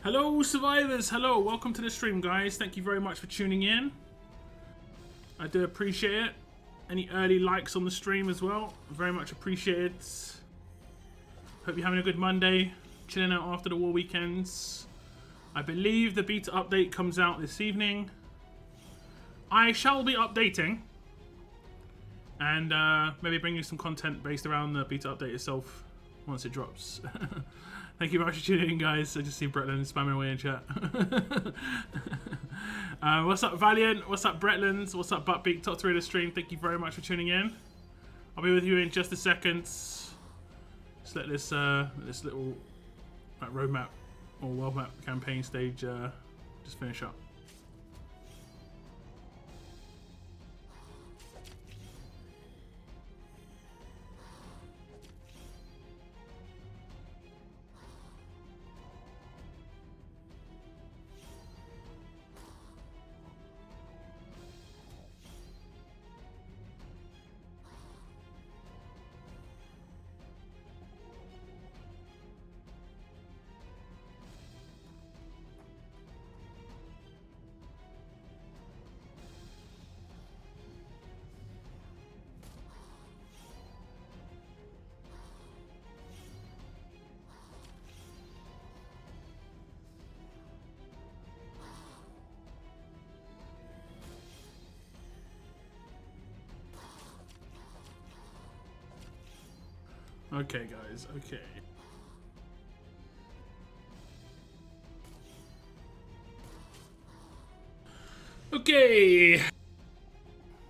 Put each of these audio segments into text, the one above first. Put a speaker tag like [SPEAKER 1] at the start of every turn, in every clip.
[SPEAKER 1] Hello survivors, hello, welcome to the stream guys. Thank you very much for tuning in. I do appreciate it. Any early likes on the stream as well, very much appreciated. Hope you're having a good Monday, chilling out after the war weekends. I believe the beta update comes out this evening. I shall be updating and maybe bring you some content based around the beta update itself once it drops. Thank you very much for tuning in, guys. I just see Bretland spamming away in chat. What's up, Valiant? What's up, Bretlands? What's up, Buttbeak? Top 3 of the stream. Thank you very much for tuning in. I'll be with you in just a second. Just let this little roadmap or world map campaign stage just finish up. Okay, guys, okay. Okay.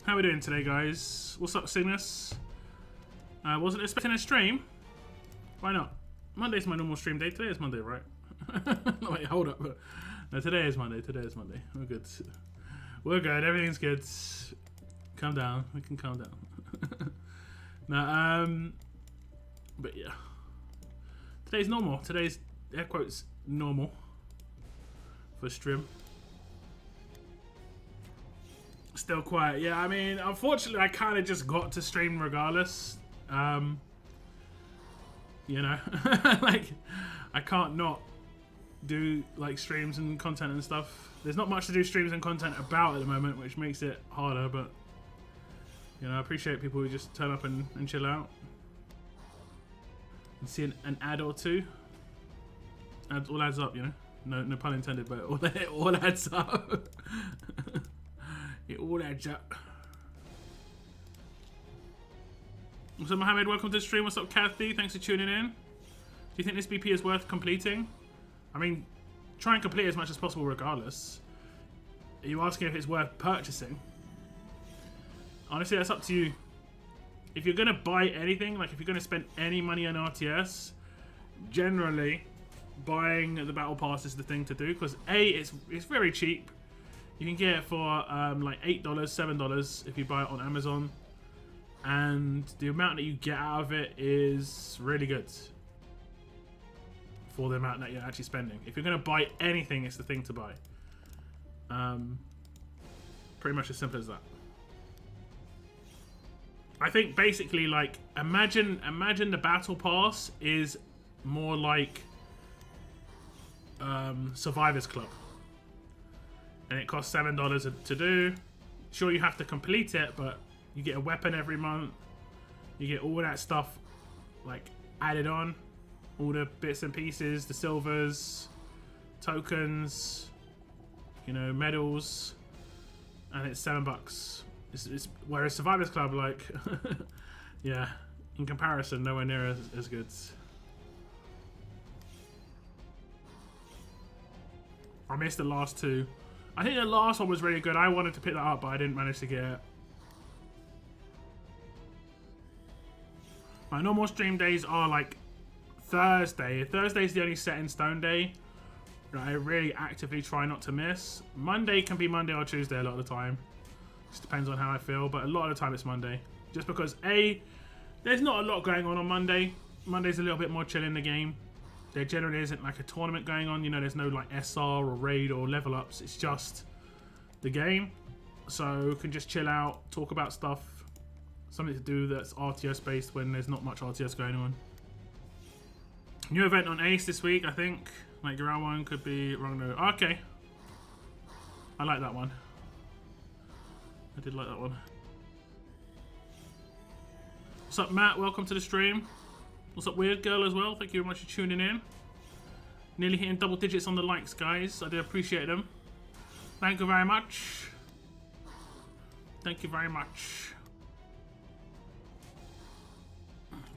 [SPEAKER 1] How are we doing today, guys? What's up, Cygnus? Wasn't expecting a stream. Why not? Monday's my normal stream day. Today is Monday, right? No, wait, hold up. No, today is Monday. Today is Monday. We're good. We're good. Everything's good. Calm down. We can calm down. No, but yeah, today's normal. Today's air quotes normal for stream. Still quiet. Yeah, I mean, unfortunately, I kind of just got to stream regardless. You know, like I can't not do like streams and content and stuff. There's not much to do streams and content about at the moment, which makes it harder. But you know, I appreciate people who just turn up and chill out. And see an ad or two. All adds up, you know. No pun intended, but it all adds up. It all adds up. What's up, Mohammed? Welcome to the stream. What's up, Kathy? Thanks for tuning in. Do you think this BP is worth completing? I mean, try and complete as much as possible regardless. Are you asking if it's worth purchasing? Honestly, that's up to you. If you're gonna buy anything, like if you're gonna spend any money on RTS, generally buying the battle pass is the thing to do, because it's very cheap. You can get it for like $8, $7 if you buy it on Amazon, and the amount that you get out of it is really good for the amount that you're actually spending. If you're gonna buy anything, it's the thing to buy. Pretty much as simple as that. I think basically, like, imagine the battle pass is more like Survivors Club, and it costs $7 to do. Sure, you have to complete it, but you get a weapon every month. You get all that stuff like added on, all the bits and pieces, the silvers, tokens, you know, medals, and it's $7. Whereas Survivors Club, like, yeah, in comparison, nowhere near as good. I missed the last two. I think the last one was really good. I wanted to pick that up, but I didn't manage to get it. My normal stream days are like Thursday. Thursday's the only set in stone day that I really actively try not to miss. Monday can be Monday or Tuesday a lot of the time. Just depends on how I feel, but a lot of the time it's Monday. Just because there's not a lot going on Monday. Monday's a little bit more chill in the game. There generally isn't like a tournament going on. You know, there's no like SR or raid or level ups. It's just the game. So you can just chill out, talk about stuff. Something to do that's RTS based when there's not much RTS going on. New event on Ace this week, I think. Like ground one could be wrong note. Okay. I like that one. I did like that one. What's up, Matt? Welcome to the stream. What's up, Weird Girl, as well? Thank you very much for tuning in. Nearly hitting double digits on the likes, guys. I do appreciate them. Thank you very much. Thank you very much.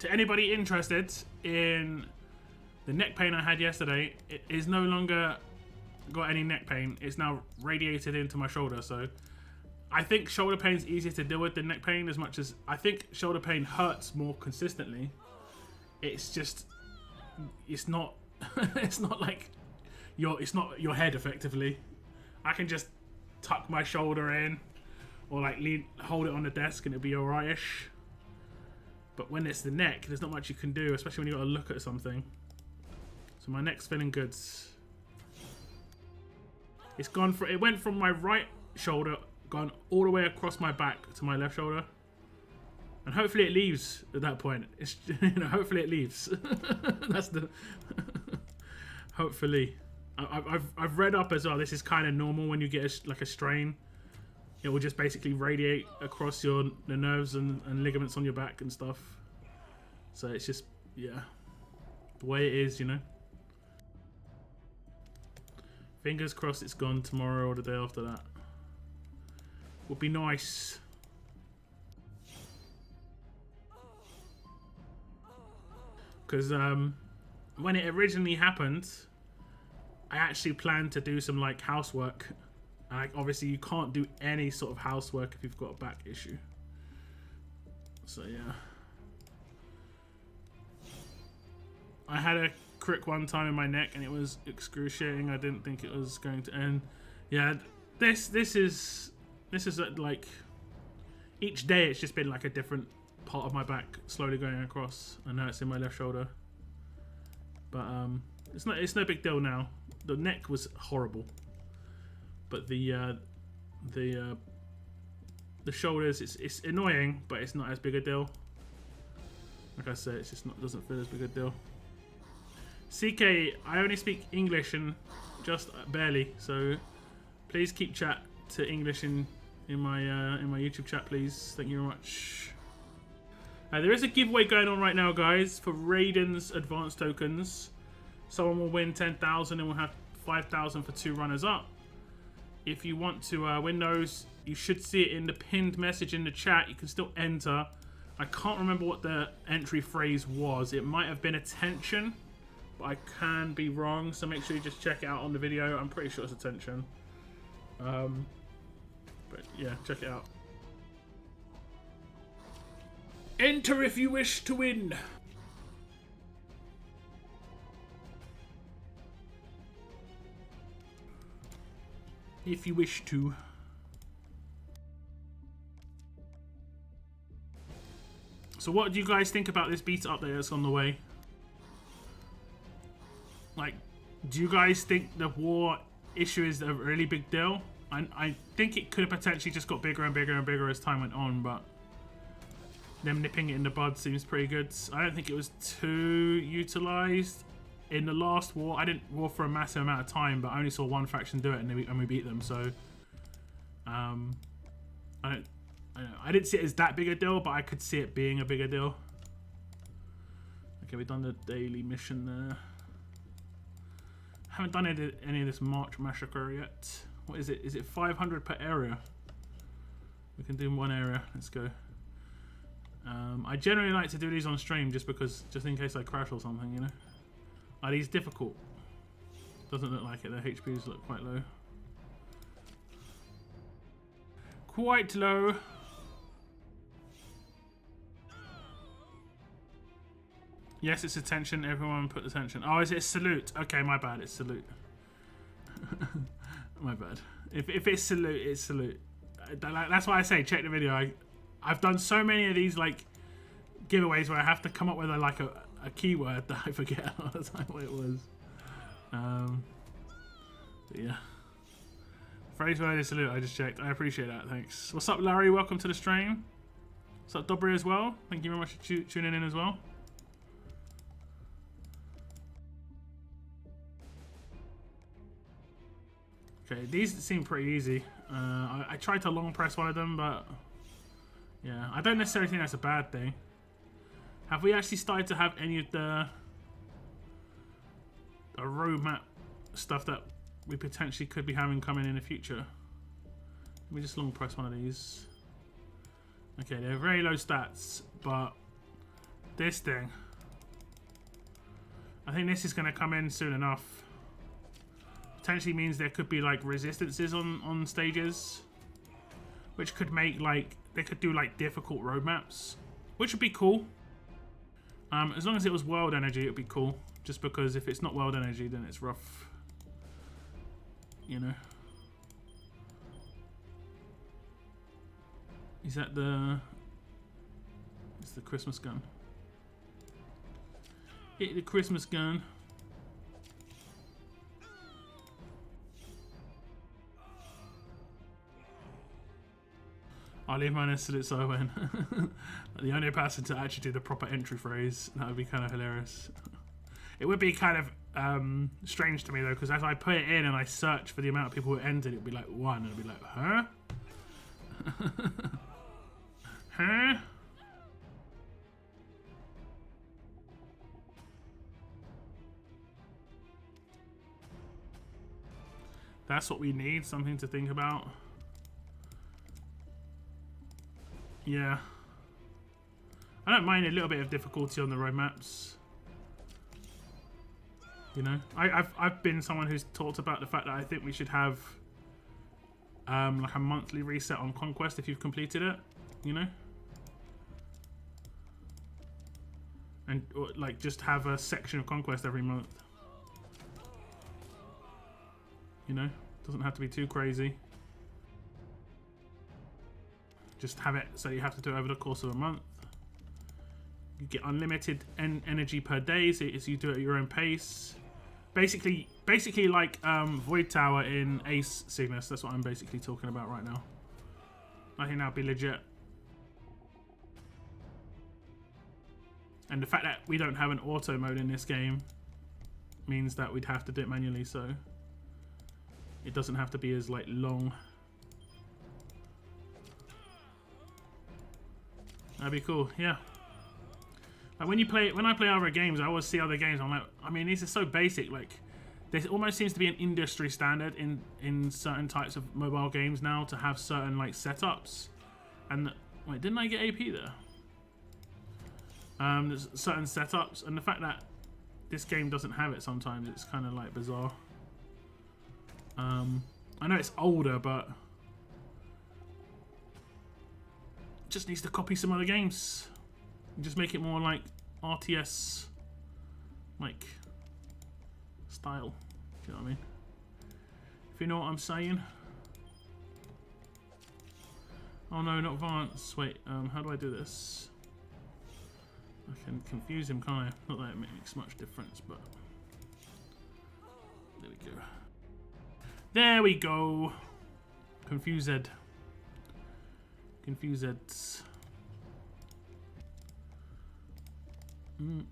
[SPEAKER 1] To anybody interested in the neck pain I had yesterday, it is no longer got any neck pain. It's now radiated into my shoulder. So I think shoulder pain is easier to deal with than neck pain, as much as I think shoulder pain hurts more consistently. It's just, it's not, it's not like it's not your head effectively. I can just tuck my shoulder in or like hold it on the desk and it'll be alright-ish. But when it's the neck, there's not much you can do, especially when you got to look at something. So my neck's feeling good. It's gone it went from my right shoulder, gone all the way across my back to my left shoulder. And hopefully it leaves at that point. It's, you know, hopefully it leaves. That's the hopefully. I've read up as well. This is kind of normal when you get like a strain. It will just basically radiate across the nerves and ligaments on your back and stuff. So it's just, yeah, the way it is, you know. Fingers crossed it's gone tomorrow or the day after that. Would be nice. Because when it originally happened, I actually planned to do some like housework. Obviously, you can't do any sort of housework if you've got a back issue. So yeah, I had a crick one time in my neck, and it was excruciating. I didn't think it was going to end. Yeah, this is like each day it's just been like a different part of my back slowly going across, and now it's in my left shoulder. But it's no big deal now. The neck was horrible. But the shoulders, it's annoying, but it's not as big a deal. Like I said, it's just not, doesn't feel as big a deal. CK, I only speak English and just barely, so please keep chat to English in my YouTube chat, please. Thank you very much. There is a giveaway going on right now, guys, for Raiden's advanced tokens. Someone will win 10,000 and we'll have 5,000 for 2 runners up. If you want to win those, you should see it in the pinned message in the chat. You can still enter. I can't remember what the entry phrase was. It might have been attention, but I can be wrong. So make sure you just check it out on the video. I'm pretty sure it's attention. But yeah, check it out. Enter if you wish to win. If you wish to. So what do you guys think about this beta update that's on the way? Like, do you guys think the war issue is a really big deal? I think it could have potentially just got bigger and bigger and bigger as time went on, but them nipping it in the bud seems pretty good. I don't think it was too utilized. In the last war, I didn't war for a massive amount of time, but I only saw one faction do it, and we beat them. So, I didn't see it as that big a deal, but I could see it being a bigger deal. Okay, we've done the daily mission there. Haven't done any of this March massacre yet. What is it? Is it 500 per area? We can do one area. Let's go. I generally like to do these on stream just in case I crash or something, you know. Are these difficult? Doesn't look like it. Their HPs look quite low. Quite low. Yes, it's attention. Everyone put attention. Oh, is it salute? Okay, my bad. It's salute. My bad. If it's salute, it's salute. That's why I say check the video. I've done so many of these like giveaways where I have to come up with a keyword that I forget all the time what it was. But yeah. Phrase word is salute, I just checked. I appreciate that, thanks. What's up, Larry? Welcome to the stream. What's up, Dobry, as well? Thank you very much for tuning in as well. Okay, these seem pretty easy. I tried to long press one of them, but yeah, I don't necessarily think that's a bad thing. Have we actually started to have any of the roadmap stuff that we potentially could be having coming in the future? Let me just long press one of these. Okay, they're very low stats, but this thing, I think this is going to come in soon enough. Potentially means there could be like resistances on stages, which could make like, they could do like difficult roadmaps, which would be cool. As long as it was world energy, it would be cool. Just because if it's not world energy, then it's rough. You know. Is that the... It's the Christmas gun. Hit the Christmas gun. I'll leave mine as so I win. The only person to actually do the proper entry phrase. That would be kind of hilarious. It would be kind of strange to me though, because as I put it in and I search for the amount of people who entered, it would be like 1, and I'd be like, huh? Huh? That's what we need, something to think about. Yeah. I don't mind a little bit of difficulty on the road maps. You know, I've been someone who's talked about the fact that I think we should have like a monthly reset on Conquest if you've completed it, you know? And or, like just have a section of Conquest every month. You know, doesn't have to be too crazy. Just have it so you have to do it over the course of a month. You get unlimited energy per day, so you do it at your own pace. Basically like Void Tower in Ace Cygnus. That's what I'm basically talking about right now. I think that'd be legit. And the fact that we don't have an auto mode in this game means that we'd have to do it manually, so it doesn't have to be as like long. That'd be cool, yeah. Like when I play other games, I always see other games. I'm like, I mean, these are so basic. Like, there almost seems to be an industry standard in certain types of mobile games now to have certain like setups. And wait, didn't I get AP there? There's certain setups, and the fact that this game doesn't have it sometimes, it's kind of like bizarre. I know it's older, but just needs to copy some other games and just make it more like RTS like style, if you know what I mean, if you know what I'm saying. Oh no, not Vance. Wait, how do I do this? I can confuse him, can't I? Not that it makes much difference, but there we go. There we go. Confused. Confused. Boom.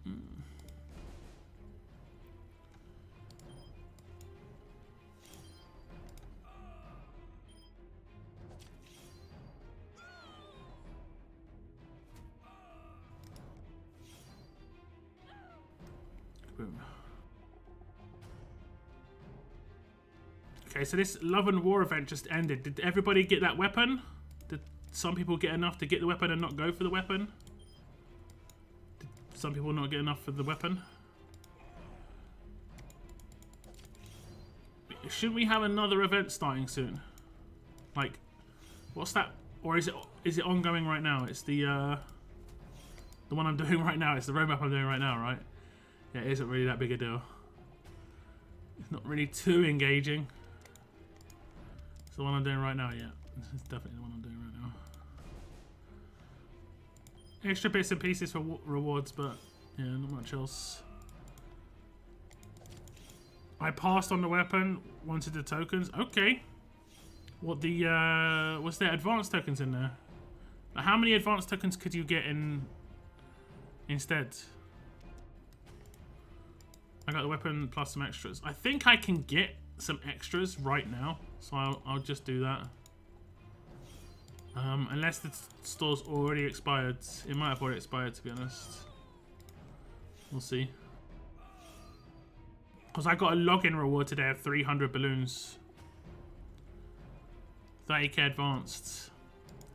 [SPEAKER 1] Okay, so this Love and War event just ended. Did everybody get that weapon? Did some people get enough to get the weapon and not go for the weapon? Did some people not get enough for the weapon? Shouldn't we have another event starting soon? Like, what's that? Or is it ongoing right now? It's the one I'm doing right now. It's the roadmap I'm doing right now, right? Yeah, it isn't really that big a deal. It's not really too engaging. It's the one I'm doing right now, yeah. It's definitely the one I'm doing right now. Extra bits and pieces for rewards, but yeah, not much else. I passed on the weapon, wanted the tokens. Okay. What the was there advanced tokens in there? How many advanced tokens could you get in instead? I got the weapon plus some extras. I think I can get some extras right now. So I'll just do that. Unless the store's already expired. It might have already expired, to be honest. We'll see. Because I got a login reward today of 300 balloons. 30k advanced.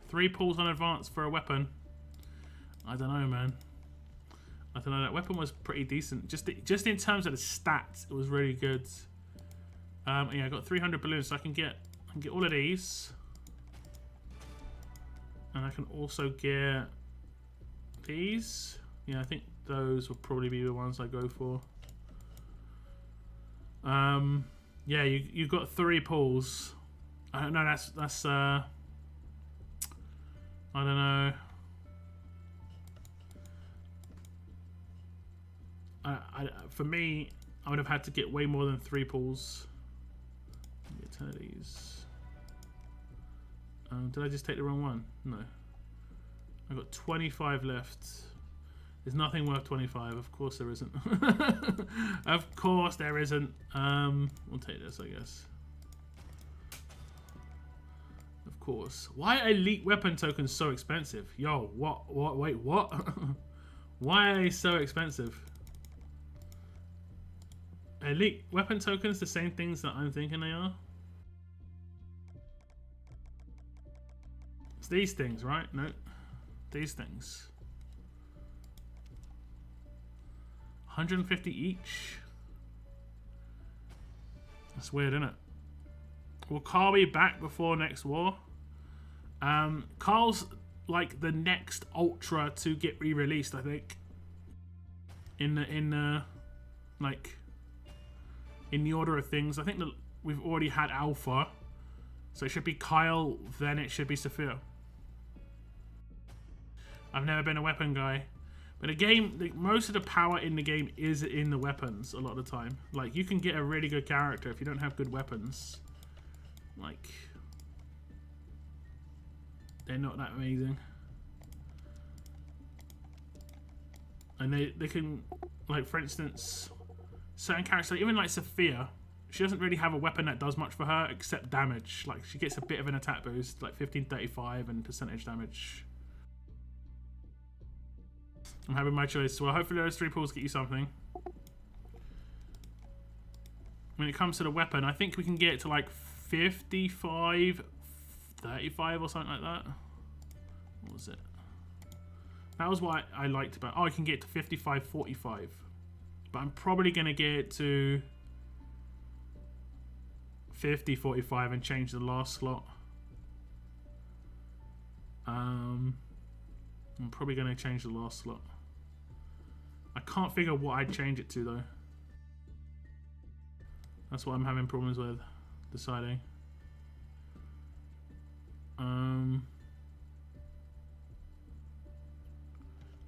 [SPEAKER 1] 3 pulls on advanced for a weapon. I don't know, man. I don't know. That weapon was pretty decent. Just in terms of the stats, it was really good. Yeah, I got 300 balloons, so I can get all of these. And I can also get these. Yeah, I think those will probably be the ones I go for. Yeah, you got 3 pulls. I don't know. That's I don't know. For me, I would have had to get way more than 3 pulls. Get 10 of these. Did I just take the wrong one? No. I got 25 left. There's nothing worth 25. Of course there isn't. Of course there isn't. We'll take this, I guess. Of course. Why are elite weapon tokens so expensive? Yo, what? Wait, what? Why are they so expensive? Elite weapon tokens the same things that I'm thinking they are? It's these things, right? No. These things. 150 each? That's weird, isn't it? Will Carl be back before next war? Carl's like the next Ultra to get re-released, I think. In the order of things. I think that we've already had Alpha. So it should be Kyle, then it should be Sophia. I've never been a weapon guy. But the game, most of the power in the game is in the weapons a lot of the time. Like, you can get a really good character if you don't have good weapons. Like, they're not that amazing. And they can, like, for instance, certain characters, like, even like Sophia, she doesn't really have a weapon that does much for her except damage. Like, she gets a bit of an attack boost, like 1535 and percentage damage. I'm having my choice. Well, hopefully those 3 pulls get you something. When it comes to the weapon, I think we can get it to like 55, 35 or something like that. What was it? That was what I liked about. Oh, I can get it to 55, 45. But I'm probably going to get it to 50, 45 and change the last slot. I'm probably going to change the last slot. I can't figure what I'd change it to though. That's what I'm having problems with deciding.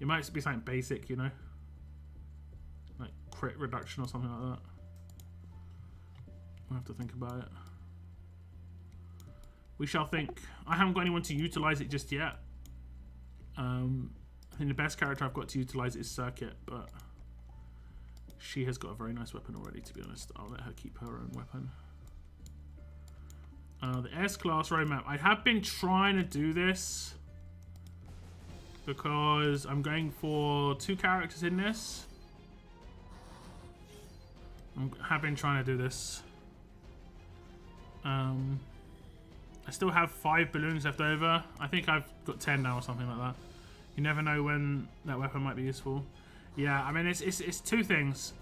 [SPEAKER 1] It might be something basic, you know, like crit reduction or something like that. I'll have to think about it. We shall think. I haven't got anyone to utilize it just yet. I think the best character I've got to utilize is Circuit, but she has got a very nice weapon already, to be honest. I'll let her keep her own weapon. The S-Class roadmap. I have been trying to do this because I'm going for 2 characters in this. I have been trying to do this. I still have 5 balloons left over. I think I've got 10 now or something like that. You never know when that weapon might be useful. Yeah, I mean, it's 2 things.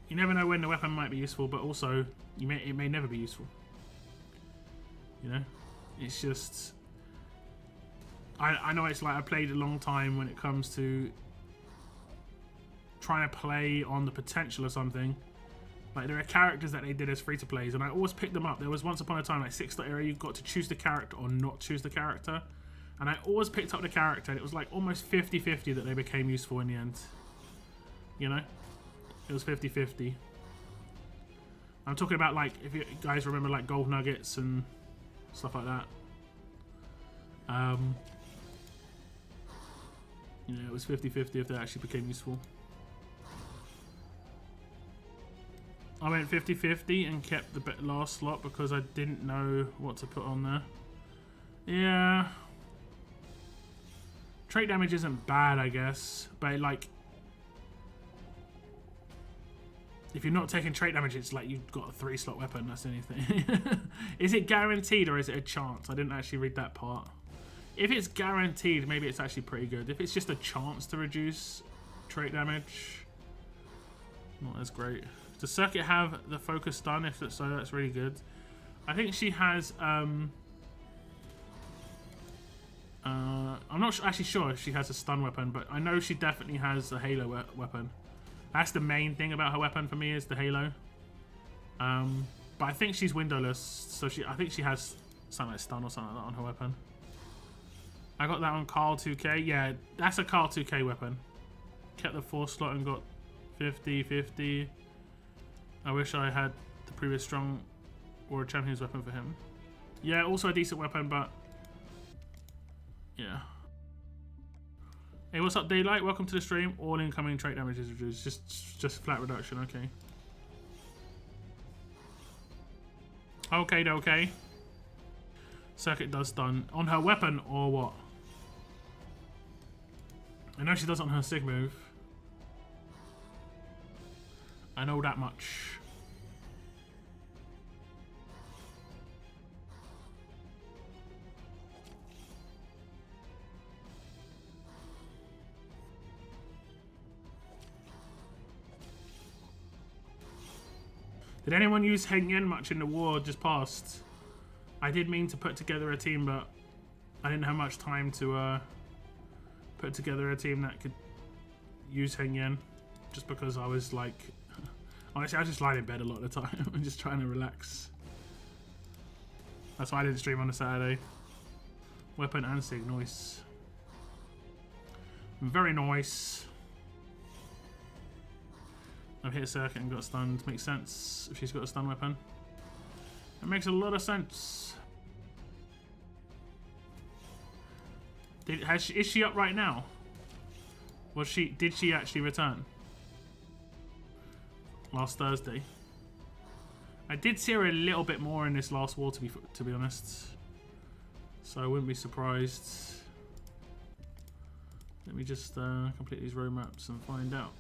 [SPEAKER 1] You never know when the weapon might be useful, but also it may never be useful. You know, it's just I know it's like I played a long time when it comes to trying to play on the potential of something. Like, there are characters that they did as free-to-plays, and I always picked them up. There was once upon a time, like 6.0, you got to choose the character or not choose the character. And I always picked up the character, and it was like almost 50-50 that they became useful in the end. You know? It was 50-50. I'm talking about, like, if you guys remember, like, gold nuggets and stuff like that. You know, it was 50-50 if they actually became useful. I went 50-50 and kept the last slot because I didn't know what to put on there. Yeah. Trait damage isn't bad, I guess, but like, if you're not taking trait damage, it's like you've got a 3-slot weapon. That's anything. Is it guaranteed or is it a chance? I didn't actually read that part. If it's guaranteed, maybe it's actually pretty good. If it's just a chance to reduce trait damage, not as great. Does Circuit have the focus stun? If so, that's really good. I think she has. I'm not actually sure if she has a stun weapon, but I know she definitely has a Halo weapon. That's the main thing about her weapon for me, is the Halo. But I think she's windowless, so I think she has something like stun or something like that on her weapon. I got that on Carl 2K. Yeah, that's a Carl 2K weapon. Kept the 4 slot and got 50-50. I wish I had the previous strong or a champion's weapon for him. Yeah, also a decent weapon, but yeah. Hey, what's up, Daylight? Welcome to the stream. All incoming trait damage is reduced. Just flat reduction. Okay. Okay. Circuit does stun on her weapon or what? I know she does it on her sig move. I know that much. Did anyone use Hengyen much in the war just past? I did mean to put together a team, but I didn't have much time to put together a team that could use Hengyen, just because I was like, honestly, I was just lying in bed a lot of the time and just trying to relax. That's why I didn't stream on a Saturday. Weapon and sig, nice. Very nice. I've hit a circuit and got stunned. Makes sense if she's got a stun weapon. It makes a lot of sense. Is she up right now? Did she actually return? Last Thursday. I did see her a little bit more in this last war, to be honest. So I wouldn't be surprised. Let me just complete these roadmaps and find out.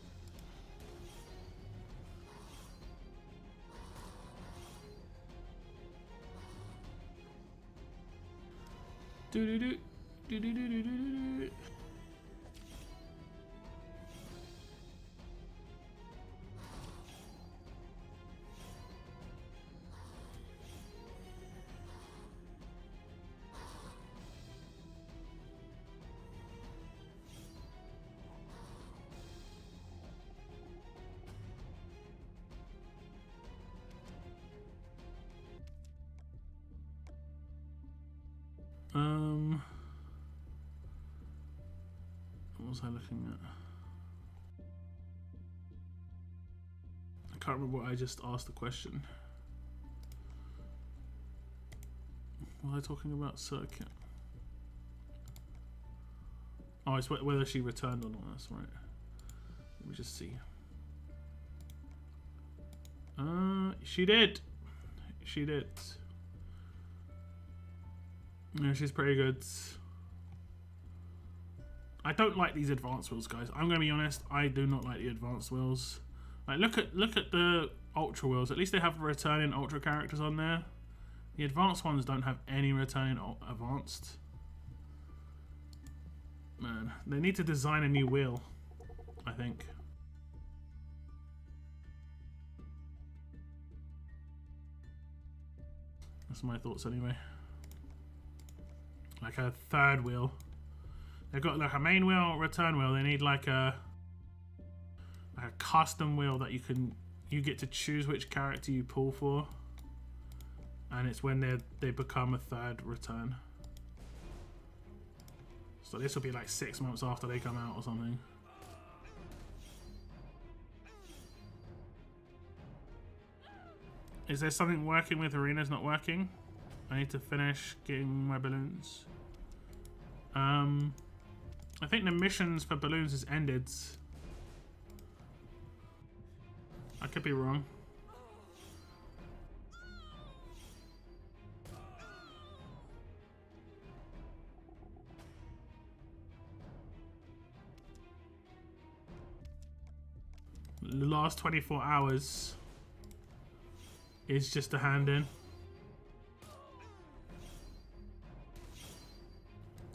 [SPEAKER 1] Do. What was I looking at? I can't remember what I just asked the question. What was I talking about? Circuit. Oh, it's whether she returned or not. That's right. Let me just see. She did. She did. Yeah, she's pretty good. I don't like these advanced wheels, guys. I'm gonna be honest. I do not like the advanced wheels. Like, look at the ultra wheels. At least they have returning ultra characters on there. The advanced ones don't have any returning advanced. Man, they need to design a new wheel, I think. That's my thoughts anyway. Like a third wheel. They've got like a main wheel, return wheel. They need like a custom wheel that you get to choose which character you pull for, and it's when they become a third return. So this will be like 6 months after they come out or something. Is there something working with arenas not working? I need to finish getting my balloons. I think the missions for balloons has ended. I could be wrong. The last 24 hours is just a hand in.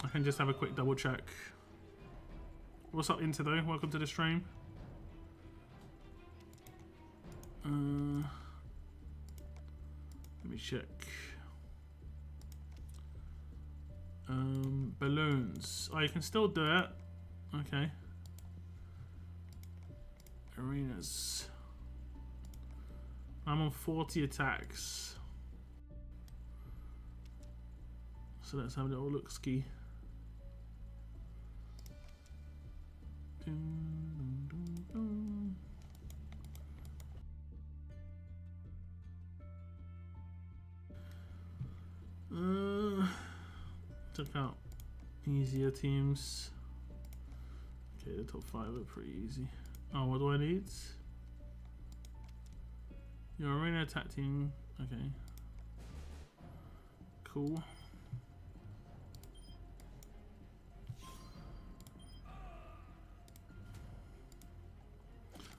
[SPEAKER 1] I can just have a quick double check. What's up, Into though? Welcome to the stream. Let me check. Balloons. Oh, you can still do it. Okay. Arenas. I'm on 40 attacks. So let's have a little look ski. Took out easier teams. Okay, the top 5 are pretty easy. Oh, what do I need? Your arena attack team. Okay. Cool.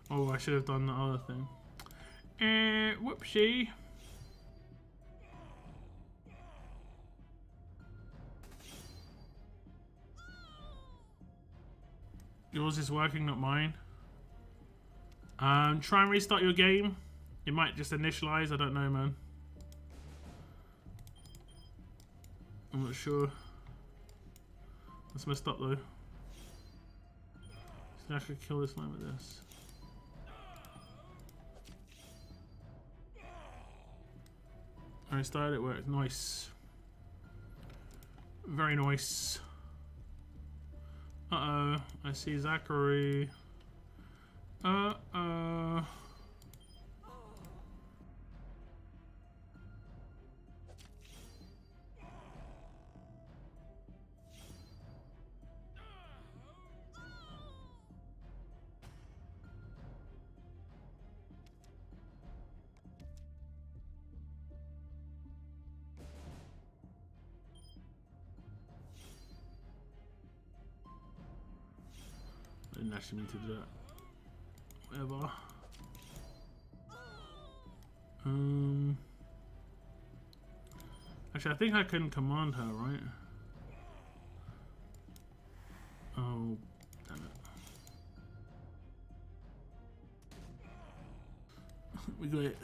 [SPEAKER 1] Oh, I should have done the other thing. Whoopsie. Yours is working, not mine. Try and restart your game. It might just initialize. I don't know, man. I'm not sure. That's messed up though. So I could kill this line with this. I restarted, it worked. Nice. Very nice. Uh-oh. I see Zachary. Uh-oh. I didn't actually mean to do that. Whatever. Actually, I think I can command her, right? Oh, damn it. We got it.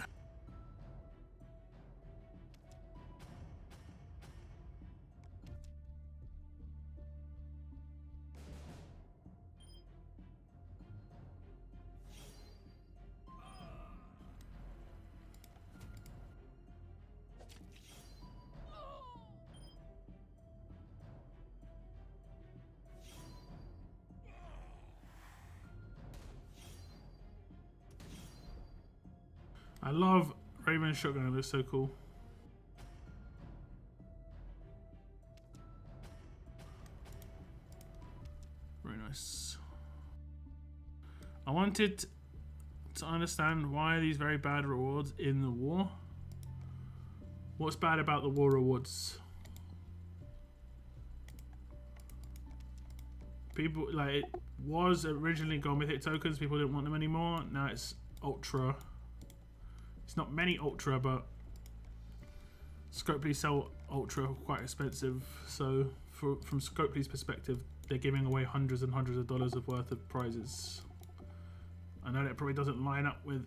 [SPEAKER 1] I love Raven's shotgun, it looks so cool. Very nice. I wanted to understand why are these very bad rewards in the war? What's bad about the war rewards? People, like, it was originally gold mythic tokens, people didn't want them anymore. Now it's ultra. It's not many ultra, but Scopely's sell ultra quite expensive. So from Scopely's perspective, they're giving away hundreds and hundreds of dollars of worth of prizes. I know that probably doesn't line up with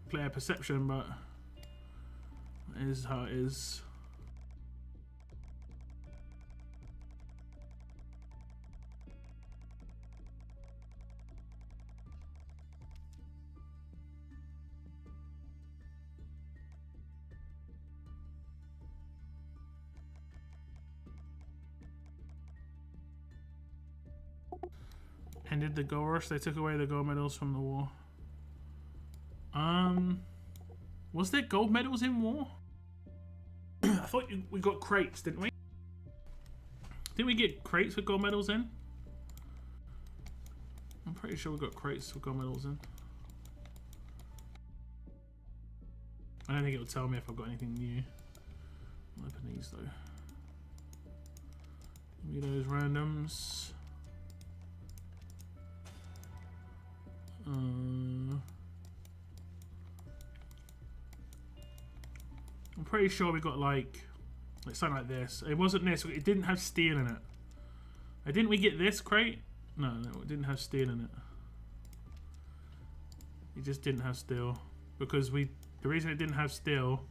[SPEAKER 1] player perception, but it is how it is. Ended the gold rush. They took away the gold medals from the war. Was there gold medals in war? I thought we got crates, didn't we? Didn't we get crates with gold medals in? I'm pretty sure we got crates with gold medals in. I don't think it'll tell me if I've got anything new. I'll open these though. Give me those randoms. I'm pretty sure we got like something like this. It wasn't this. It didn't have steel in it. Didn't we get this crate? No, it didn't have steel in it. It just didn't have steel because the reason it didn't have steel.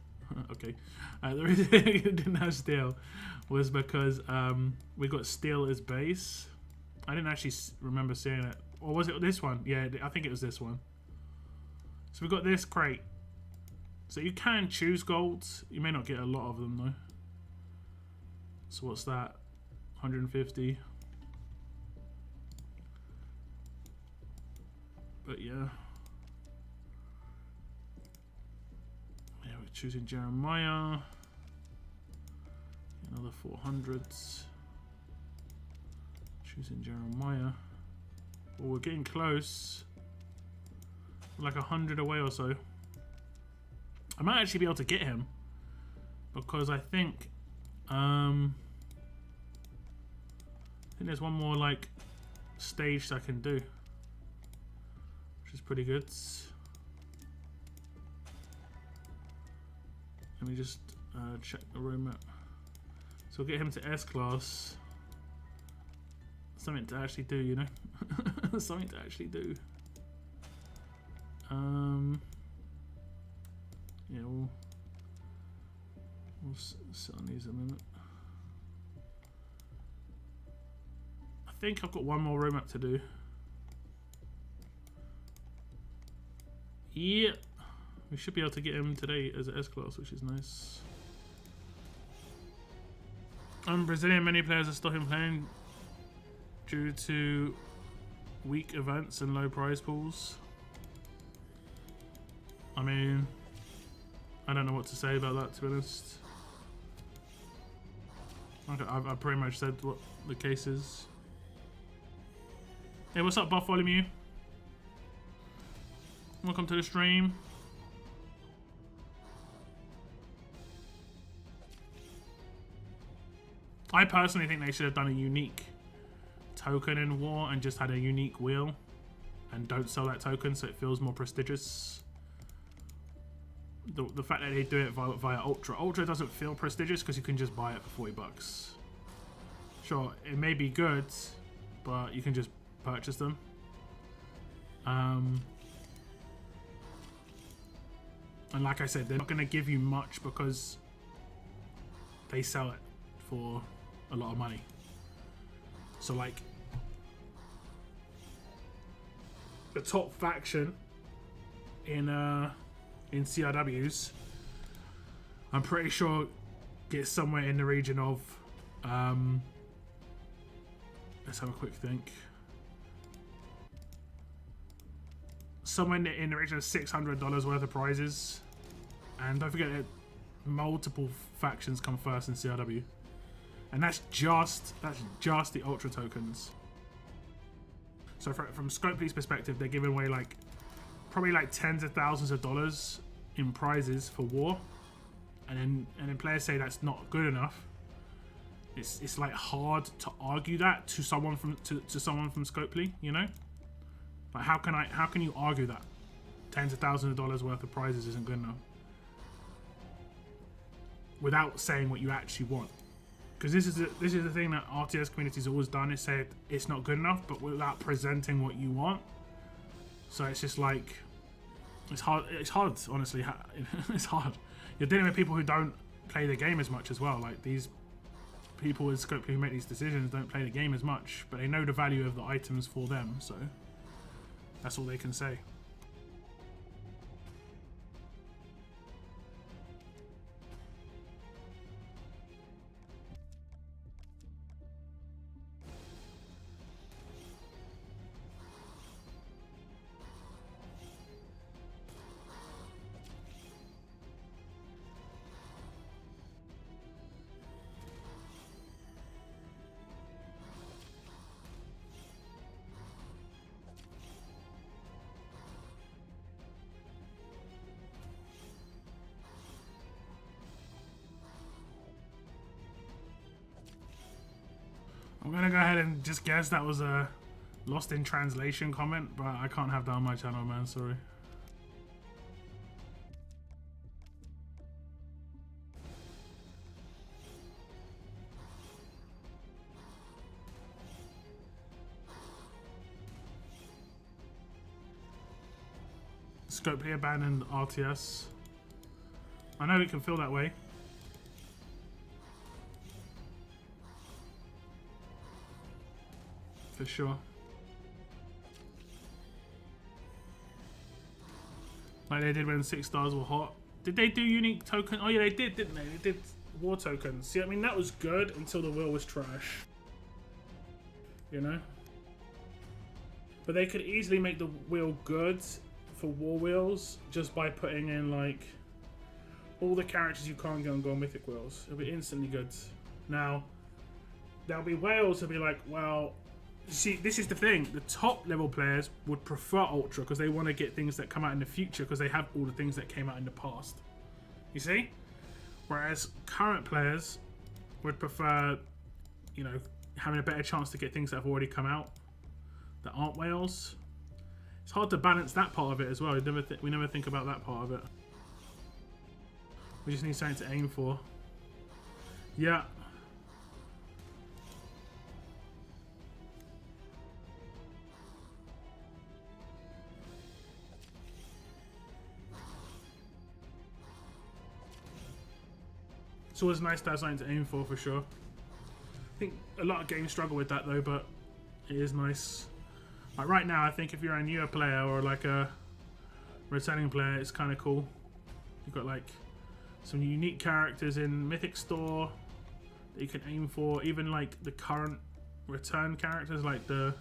[SPEAKER 1] Okay, the reason it didn't have steel was because we got steel as base. I didn't actually remember seeing it. Or was it this one? Yeah, I think it was this one. So we got this crate. So you can choose golds. You may not get a lot of them though. So what's that? 150. But yeah. Yeah, we're choosing Jeremiah. Another 400s. Choosing Jeremiah. Well, we're getting close. Like 100 away or so. I might actually be able to get him. Because I think there's one more like stage I can do. Which is pretty good. Let me just check the roadmap. So we'll get him to S class. Something to actually do, you know? Something to actually do. Yeah, we'll sit on these a minute. I think I've got one more roadmap to do. Yeah, we should be able to get him today as an S class, which is nice. Brazilian many players are stopping playing due to weak events and low prize pools. I mean, I don't know what to say about that, to be honest. I've pretty much said what the case is. Hey, what's up, Bartholomew? Welcome to the stream. I personally think they should have done a unique token in War and just had a unique wheel and don't sell that token so it feels more prestigious. The fact that they do it via Ultra. Ultra doesn't feel prestigious because you can just buy it for 40 bucks. Sure, it may be good, but you can just purchase them. And like I said, they're not going to give you much because they sell it for a lot of money. So like the top faction in CRWs, I'm pretty sure gets somewhere in the region of let's have a quick think. Somewhere in the region of $600 worth of prizes. And don't forget that multiple factions come first in CRW. And that's just the Ultra tokens. So from Scopely's perspective, they're giving away like probably like tens of thousands of dollars in prizes for War. And then players say that's not good enough. It's like hard to argue that to someone from someone from Scopely, you know? Like how can you argue that tens of thousands of dollars worth of prizes isn't good enough without saying what you actually want? Because this is the thing that RTS community's always done, is said it's not good enough, but without presenting what you want. So it's just like it's hard honestly. It's hard. You're dealing with people who don't play the game as much as well. Like these people in Scopely who make these decisions don't play the game as much, but they know the value of the items for them, so that's all they can say. I'm gonna go ahead and just guess that was a Lost in translation comment, but I can't have that on my channel, man. Sorry. Scopely abandoned RTS. I know it can feel that way. For sure. Like they did when 6 stars were hot. Did they do unique token? Oh yeah, they did, didn't they? They did war tokens. See, I mean, that was good until the wheel was trash. You know? But they could easily make the wheel good for war wheels just by putting in like all the characters you can't get on Gold Mythic wheels. It'll be instantly good. Now, there'll be whales who'll be like, well, see, this is the thing. The top level players would prefer Ultra because they want to get things that come out in the future because they have all the things that came out in the past. You see? Whereas current players would prefer, you know, having a better chance to get things that have already come out that aren't whales. It's hard to balance that part of it as well. We never think about that part of it. We just need something to aim for. Yeah. It's always nice to have something to aim for sure. I think a lot of games struggle with that though, but it is nice. Like right now, I think if you're a newer player or like a returning player, it's kind of cool. You've got like some unique characters in Mythic Store that you can aim for. Even like the current return characters, like the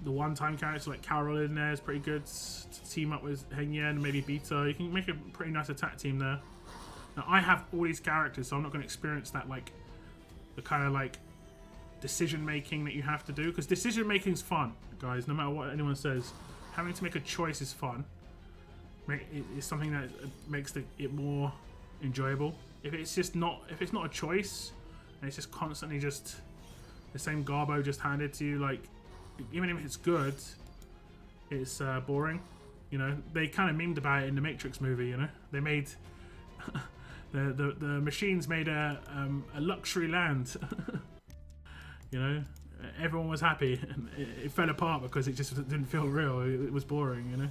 [SPEAKER 1] one-time characters like Carol in there is pretty good to team up with Hengyen, maybe Beta. You can make a pretty nice attack team there. Now I have all these characters, so I'm not going to experience that like the kind of like decision making that you have to do, because decision making is fun, guys. No matter what anyone says, having to make a choice is fun. It's something that makes it more enjoyable. If it's not a choice and it's just constantly just the same garbo just handed to you, like even if it's good, it's boring. You know, they kind of memed about it in the Matrix movie. You know, they made the machines made a luxury land. You know, everyone was happy, and it fell apart because it just didn't feel real. It was boring, you know.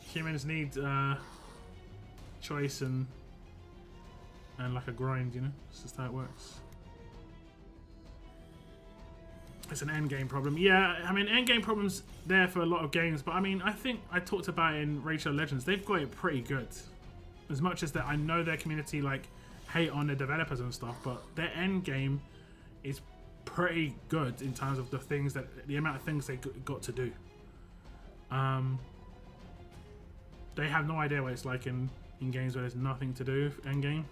[SPEAKER 1] Humans need choice and like a grind, you know. It's just how it works. It's an endgame problem. Yeah, I mean, endgame problems there for a lot of games, but I mean, I think I talked about it in Rachel Legends. They've got it pretty good. As much as that, I know their community like hate on the developers and stuff, but their endgame is pretty good in terms of the amount of things they got to do. They have no idea what it's like in games where there's nothing to do endgame.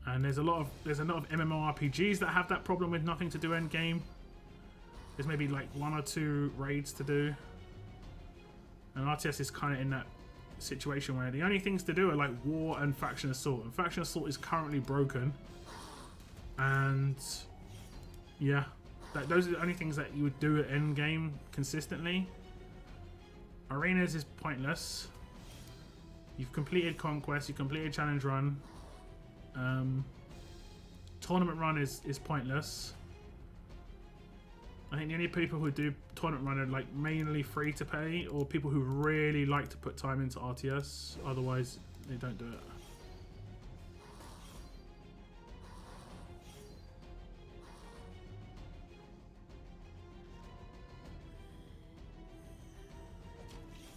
[SPEAKER 1] And there's a lot of MMORPGs that have that problem with nothing to do endgame. There's maybe like 1 or 2 raids to do. And RTS is kind of in that situation where the only things to do are like war and faction assault. And faction assault is currently broken. And yeah, those are the only things that you would do at endgame consistently. Arenas is pointless. You've completed Conquest, you completed Challenge Run. Tournament Run is pointless. I think the only people who do Tournament Run are like mainly free to pay, or people who really like to put time into RTS. Otherwise, they don't do it.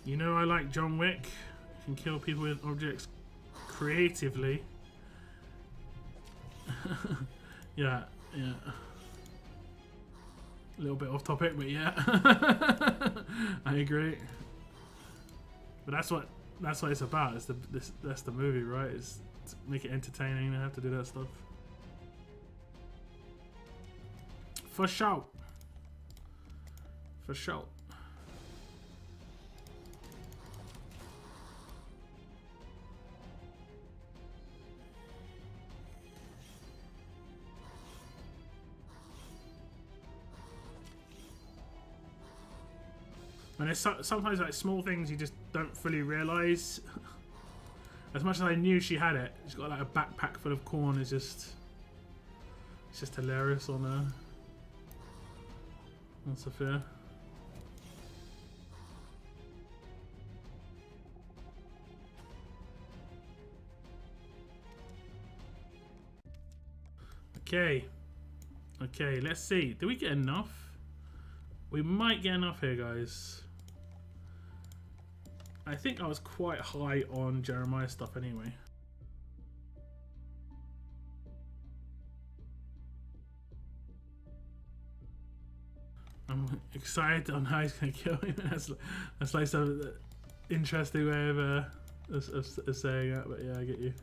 [SPEAKER 1] You know, I like John Wick. You can kill people with objects creatively. yeah. A little bit off topic, but yeah. I agree. But that's what it's about. That's the movie, right? It's to make it entertaining. They have to do that stuff. For sure. For sure. And there's sometimes like small things you just don't fully realise. As much as I knew she had it, she's got like a backpack full of corn. It's just hilarious on Sophia. Okay, let's see. Do we get enough? We might get enough here, guys. I think I was quite high on Jeremiah stuff anyway. I'm excited on how he's going to kill him. That's like some interesting way of saying it, but yeah, I get you.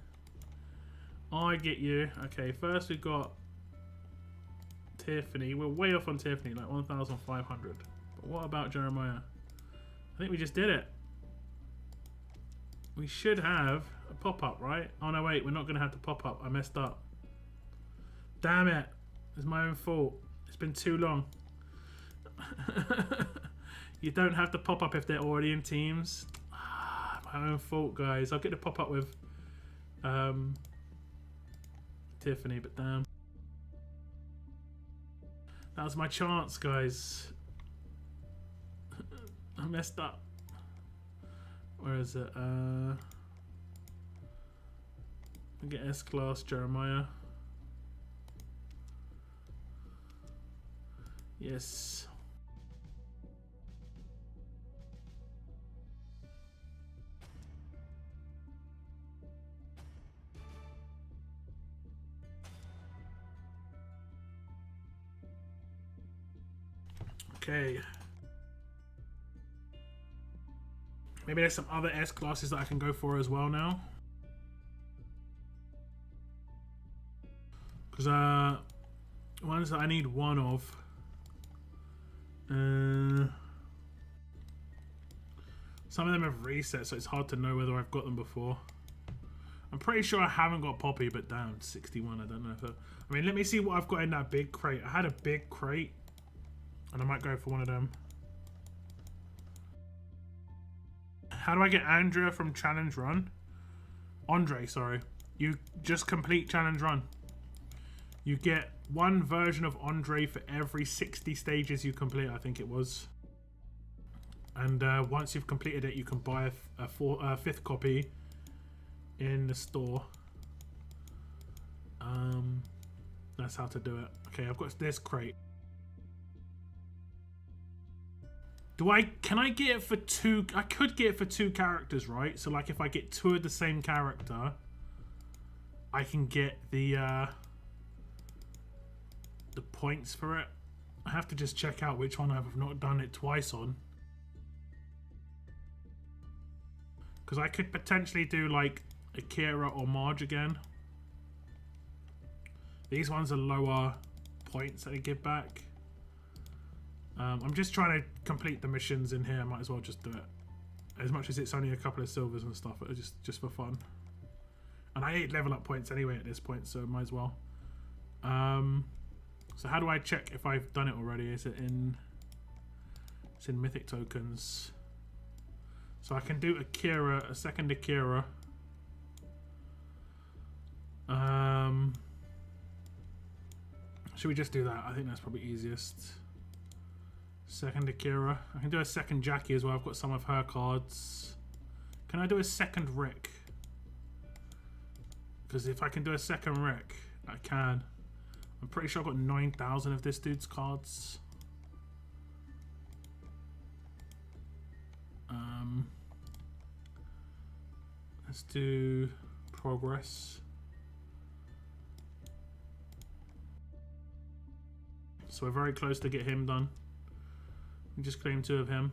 [SPEAKER 1] I get you. Okay, first we've got Tiffany. We're way off on Tiffany, like 1,500. But what about Jeremiah? I think we just did it. We should have a pop-up, right? Oh no, wait, we're not going to have the pop-up. I messed up. Damn it. It's my own fault. It's been too long. You don't have to pop-up if they're already in teams. My own fault, guys. I'll get the pop-up with Tiffany, but damn. That was my chance, guys. I messed up. Where is it? Get S-Class Jeremiah. Yes. Okay. Maybe there's some other S classes that I can go for as well now. Because ones that I need one of. Some of them have reset, so it's hard to know whether I've got them before. I'm pretty sure I haven't got Poppy, but damn, 61. I don't know if that, I mean, let me see what I've got in that big crate. I had a big crate, and I might go for one of them. How do I get Andrea from Challenge Run? Andre, sorry. You just complete Challenge Run. You get one version of Andre for every 60 stages you complete, I think it was. And once you've completed it, you can buy a fifth copy in the store. That's how to do it. Okay, I've got this crate. Can I get it for two? I could get it for two characters, right? So like if I get two of the same character, I can get the points for it. I have to just check out which one I've not done it twice on. Because I could potentially do like Akira or Marge again. These ones are lower points that I give back. I'm just trying to complete the missions in here. I might as well just do it. As much as it's only a couple of silvers and stuff, but just for fun. And I need level up points anyway at this point, so might as well. So how do I check if I've done it already? Is it in... It's in Mythic tokens. So I can do Akira, a second Akira. Should we just do that? I think that's probably easiest. Second Akira. I can do a second Jackie as well. I've got some of her cards. Can I do a second Rick? Because if I can do a second Rick, I can. I'm pretty sure I've got 9,000 of this dude's cards. Let's do progress. So we're very close to get him done. We just claim 2 of him.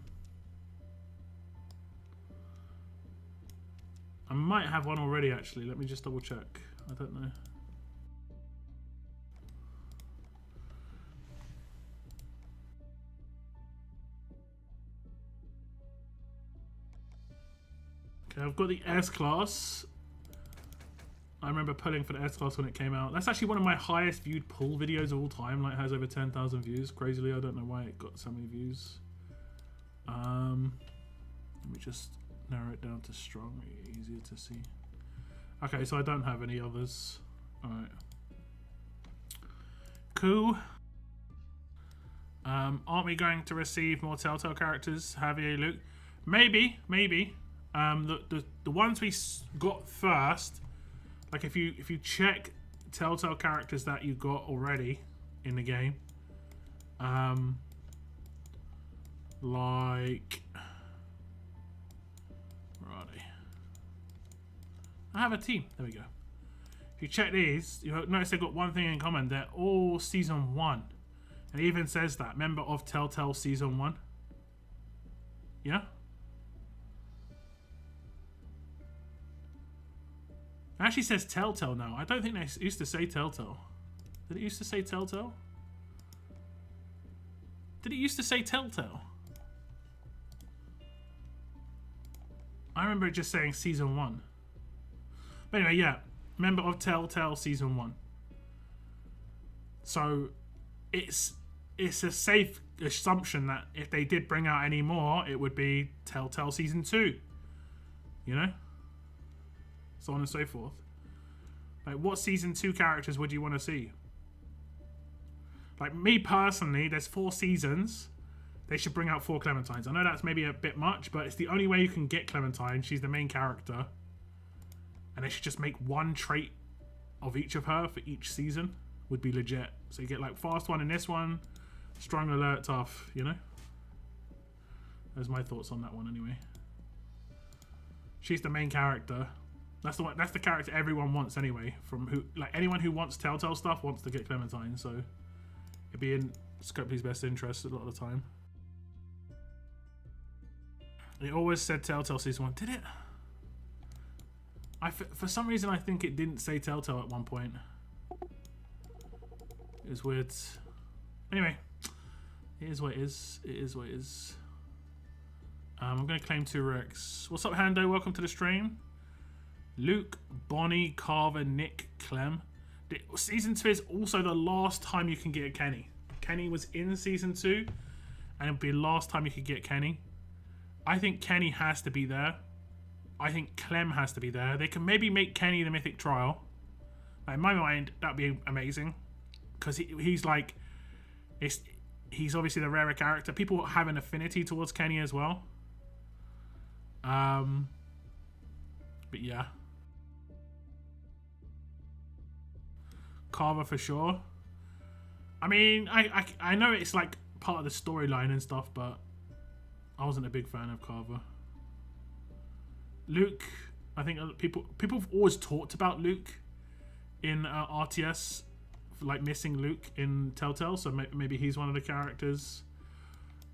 [SPEAKER 1] I might have one already actually. Let me just double check. I don't know. Okay, I've got the S-Class. I remember pulling for the S-Class when it came out. That's actually one of my highest viewed pull videos of all time. Like, it has over 10,000 views. Crazily, I don't know why it got so many views. Let me just narrow it down to strong, easier to see. Okay, so I don't have any others. Alright. Cool. Aren't we going to receive more Telltale characters? Javier, Luke? Maybe. The ones we got first, like if you check Telltale characters that you got already in the game, like, where are they? I have a team. There we go. If you check these, you'll notice they've got one thing in common. They're all season 1. And it even says that. Member of Telltale season 1. Yeah? It actually says Telltale now. I don't think they used to say Telltale. Did it used to say Telltale? Did it used to say Telltale? I remember it just saying season 1. But anyway, yeah. Member of Telltale season 1. So it's a safe assumption that if they did bring out any more, it would be Telltale season 2. You know? So on and so forth. Like, what season 2 characters would you want to see? Like, me personally, there's 4 seasons. They should bring out 4 Clementines. I know that's maybe a bit much, but it's the only way you can get Clementine. She's the main character. And they should just make one trait of each of her for each season. Would be legit. So you get like fast one in this one, strong, alert, tough, you know? Those are my thoughts on that one anyway. She's the main character. That's the character everyone wants anyway. From who, like, anyone who wants Telltale stuff wants to get Clementine, so it'd be in Scopely's best interest a lot of the time. It always said Telltale season 1. Did it? For some reason I think it didn't say Telltale at one point. It was weird. Anyway, it is what it is. It is what it is. I'm going to claim 2 Rex. What's up, Hando? Welcome to the stream. Luke, Bonnie, Carver, Nick, Clem. Season 2 is also the last time you can get Kenny. Kenny was in season 2, and it'll be the last time you could get Kenny. I think Kenny has to be there. I think Clem has to be there. They can maybe make Kenny the Mythic Trial. Like, in my mind, that'd be amazing. Because he's like... He's obviously the rarer character. People have an affinity towards Kenny as well. But yeah. Carver for sure. I mean, I know it's like part of the storyline and stuff, but I wasn't a big fan of Carver. Luke, I think people have always talked about Luke in RTS, like missing Luke in Telltale, so maybe he's one of the characters.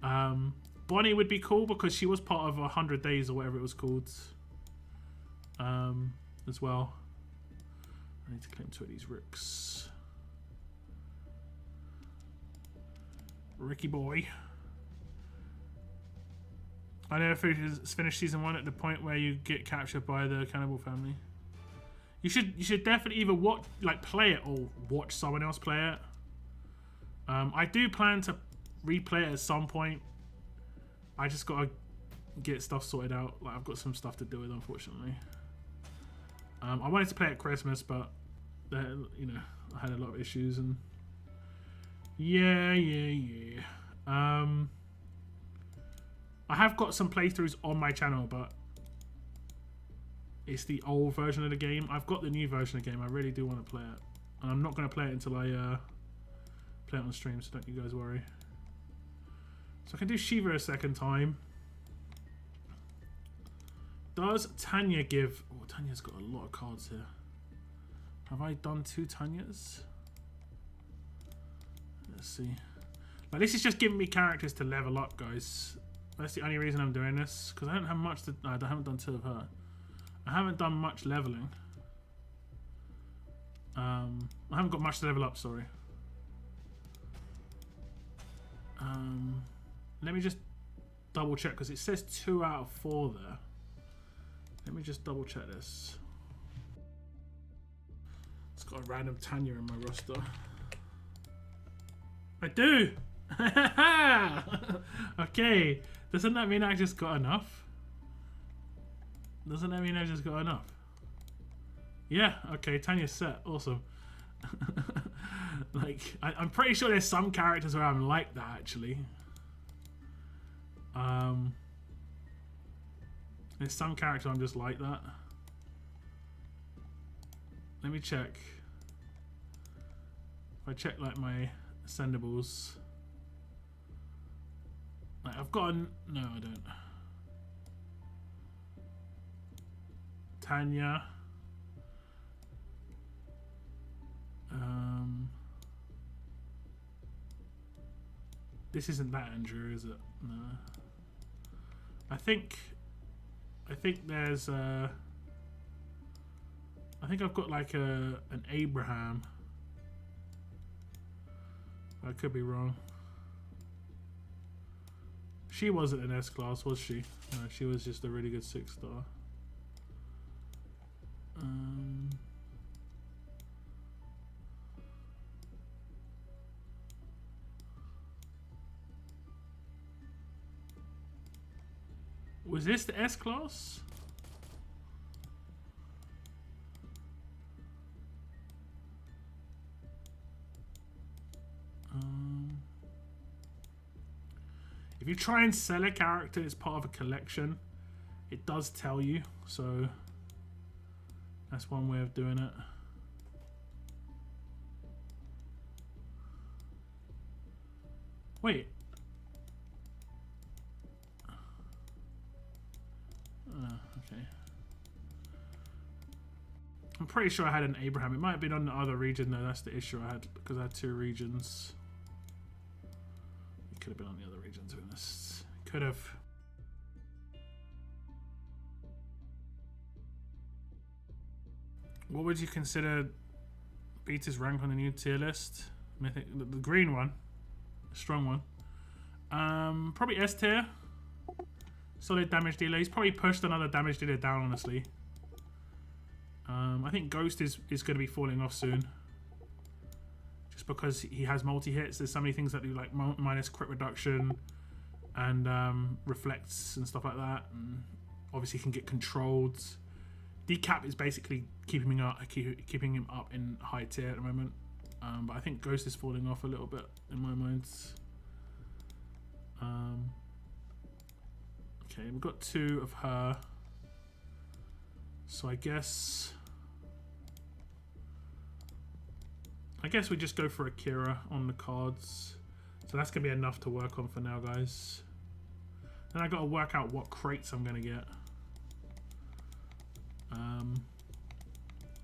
[SPEAKER 1] Bonnie would be cool because she was part of 100 Days or whatever it was called, as well. I need to claim 2 of these Ricks. Ricky boy. I never finished season 1 at the point where you get captured by the cannibal family. You should definitely either play it or watch someone else play it. I do plan to replay it at some point. I just gotta get stuff sorted out. Like, I've got some stuff to do with, unfortunately. I wanted to play at Christmas, but you know, I had a lot of issues and yeah. I have got some playthroughs on my channel, but it's the old version of the game. I've got the new version of the game. I really do want to play it, and I'm not going to play it until I play it on stream, so don't you guys worry. So I can do Shiva a second time. Does Tanya give... Oh, Tanya's got a lot of cards here. Have I done 2 Tanyas? Let's see. Like, this is just giving me characters to level up, guys. That's the only reason I'm doing this, because I don't have much to... I haven't done 2 of her. I haven't done much leveling. I haven't got much to level up, sorry. Let me just double check, because it says 2 out of 4 there. Let me just double check this. It's got a random Tanya in my roster. I do! Okay. Doesn't that mean I just got enough? Doesn't that mean I just got enough? Yeah, okay, Tanya's set. Awesome. Like, I'm pretty sure there's some characters where I'm like that, actually. There's some character I'm just like that. Let me check. If I check, like, my ascendables. Like, I've got no, I don't. Tanya. This isn't that Andrew, is it? No. I think there's I think I've got like an Abraham. I could be wrong. She wasn't an S class, was she? No, she was just a really good 6-star. Was this the S class? If you try and sell a character as part of a collection, it does tell you, so that's one way of doing it. Wait. Okay. I'm pretty sure I had an Abraham. It might have been on the other region though. That's the issue I had because I had 2 regions. It could have been on the other region, to be honest. Could have. What would you consider Beta's rank on the new tier list? Mythic, the green one, the strong one. Probably S tier. Solid damage dealer. He's probably pushed another damage dealer down, honestly. I think Ghost is going to be falling off soon. Just because he has multi-hits. There's so many things that do like minus crit reduction and reflects and stuff like that. And obviously he can get controlled. Decap is basically keeping him up in high tier at the moment. But I think Ghost is falling off a little bit in my mind. Okay, we've got 2 of her. So I guess we just go for Akira on the cards. So that's gonna be enough to work on for now, guys. Then I gotta work out what crates I'm gonna get.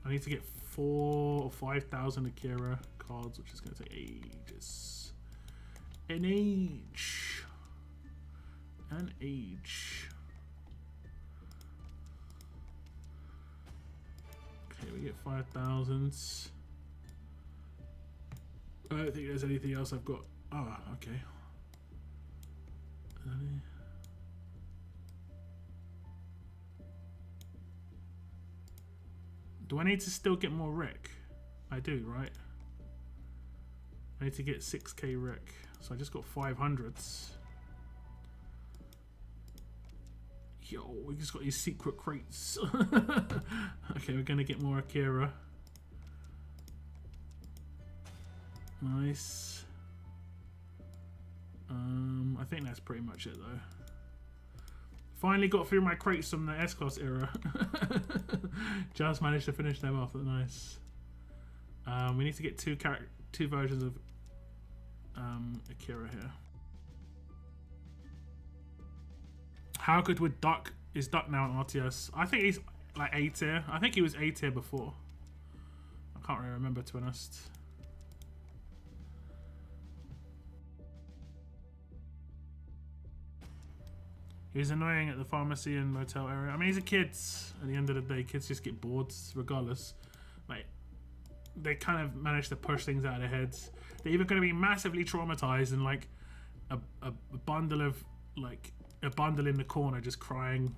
[SPEAKER 1] I need to get 4,000 or 5,000 Akira cards, which is gonna take ages. An age. Okay, we get 5,000. I don't think there's anything else I've got. Oh, okay. Do I need to still get more Rick? I do, right? I need to get 6k Rick. So I just got 500s. Yo, we just got these secret crates. Okay, we're gonna get more Akira. Nice. I think that's pretty much it though. Finally got through my crates from the S-Class era. Just managed to finish them off. Nice. We need to get 2 versions of Akira here. How good would Duck? Is Duck now on RTS? I think he's like A tier. I think he was A tier before. I can't really remember, to be honest. He was annoying at the pharmacy and motel area. I mean, he's a kid. At the end of the day, kids just get bored regardless. Like, they kind of manage to push things out of their heads. They're either going to be massively traumatized and like a bundle of like a bundle in the corner just crying,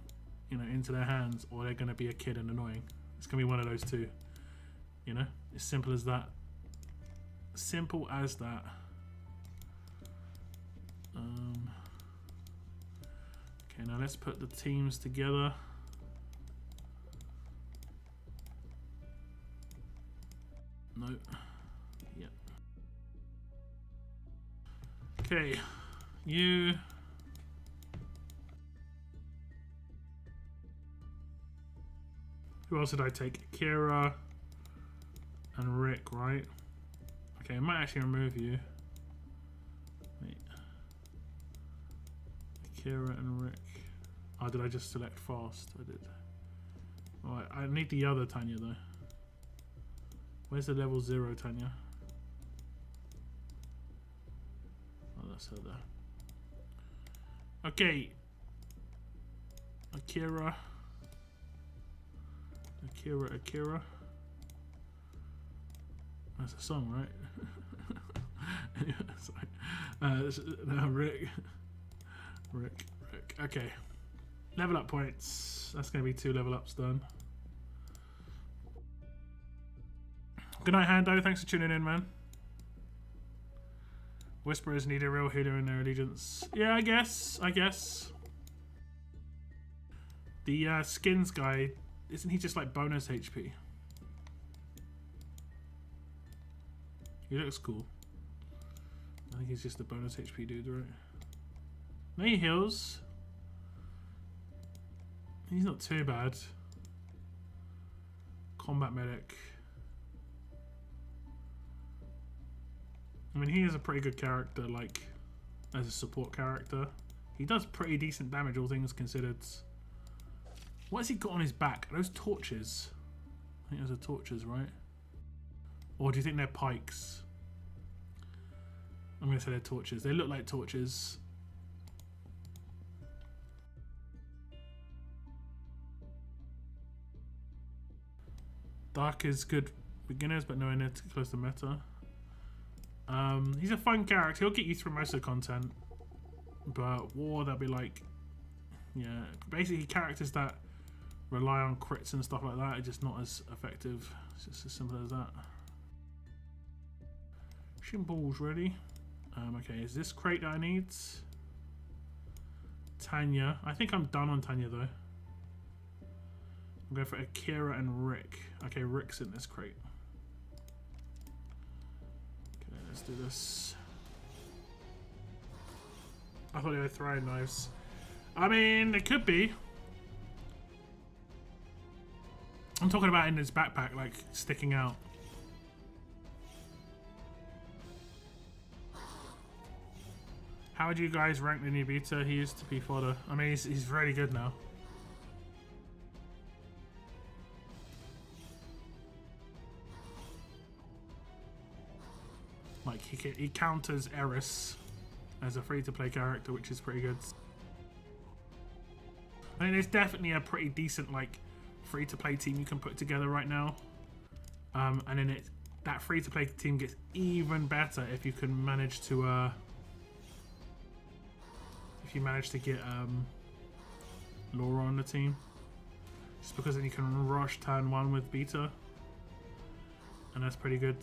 [SPEAKER 1] you know, into their hands, or they're going to be a kid and annoying. It's going to be one of those two. You know, as simple as that. Simple as that. Okay, now let's put the teams together. No. Yep. Okay, you. Who else did I take? Kira and Rick, right? Okay, I might actually remove you. Wait. Kira and Rick. Oh, did I just select fast? I did. Alright, I need the other Tanya though. Where's the level 0 Tanya? Oh, that's her there. Okay. Akira. That's a song, right? Sorry. Now Rick. Okay. Level up points. That's going to be 2 level ups done. Good night, Hando. Thanks for tuning in, man. Whisperers need a real healer in their allegiance. Yeah, I guess. The skins guy, isn't he just like bonus HP? He looks cool. I think he's just a bonus HP dude, right? No, he heals. He's not too bad. Combat medic. I mean, he is a pretty good character, like, as a support character. He does pretty decent damage, all things considered. What has he got on his back? Are those torches? I think those are torches, right? Or do you think they're pikes? I'm going to say they're torches. They look like torches. Dark is good beginners, but nowhere near too close to meta. He's a fun character. He'll get you through most of the content. But War, they'll be like... Yeah, basically characters that rely on crits and stuff like that are just not as effective. It's just as simple as that. Shimball's ready. Okay, is this crate that I need? Tanya. I think I'm done on Tanya though. I'm going for Akira and Rick. Okay, Rick's in this crate. Okay, let's do this. I thought they were throwing knives. I mean, it could be. I'm talking about in his backpack, like, sticking out. How would you guys rank the new beta? He used to be fodder. I mean, he's really good now. Like, he counters Eris as a free-to-play character, which is pretty good. I mean, there's definitely a pretty decent, like, free-to-play team you can put together right now. And then that free-to-play team gets even better if you can manage to, get Laura on the team. Just because then you can rush turn 1 with beta. And that's pretty good.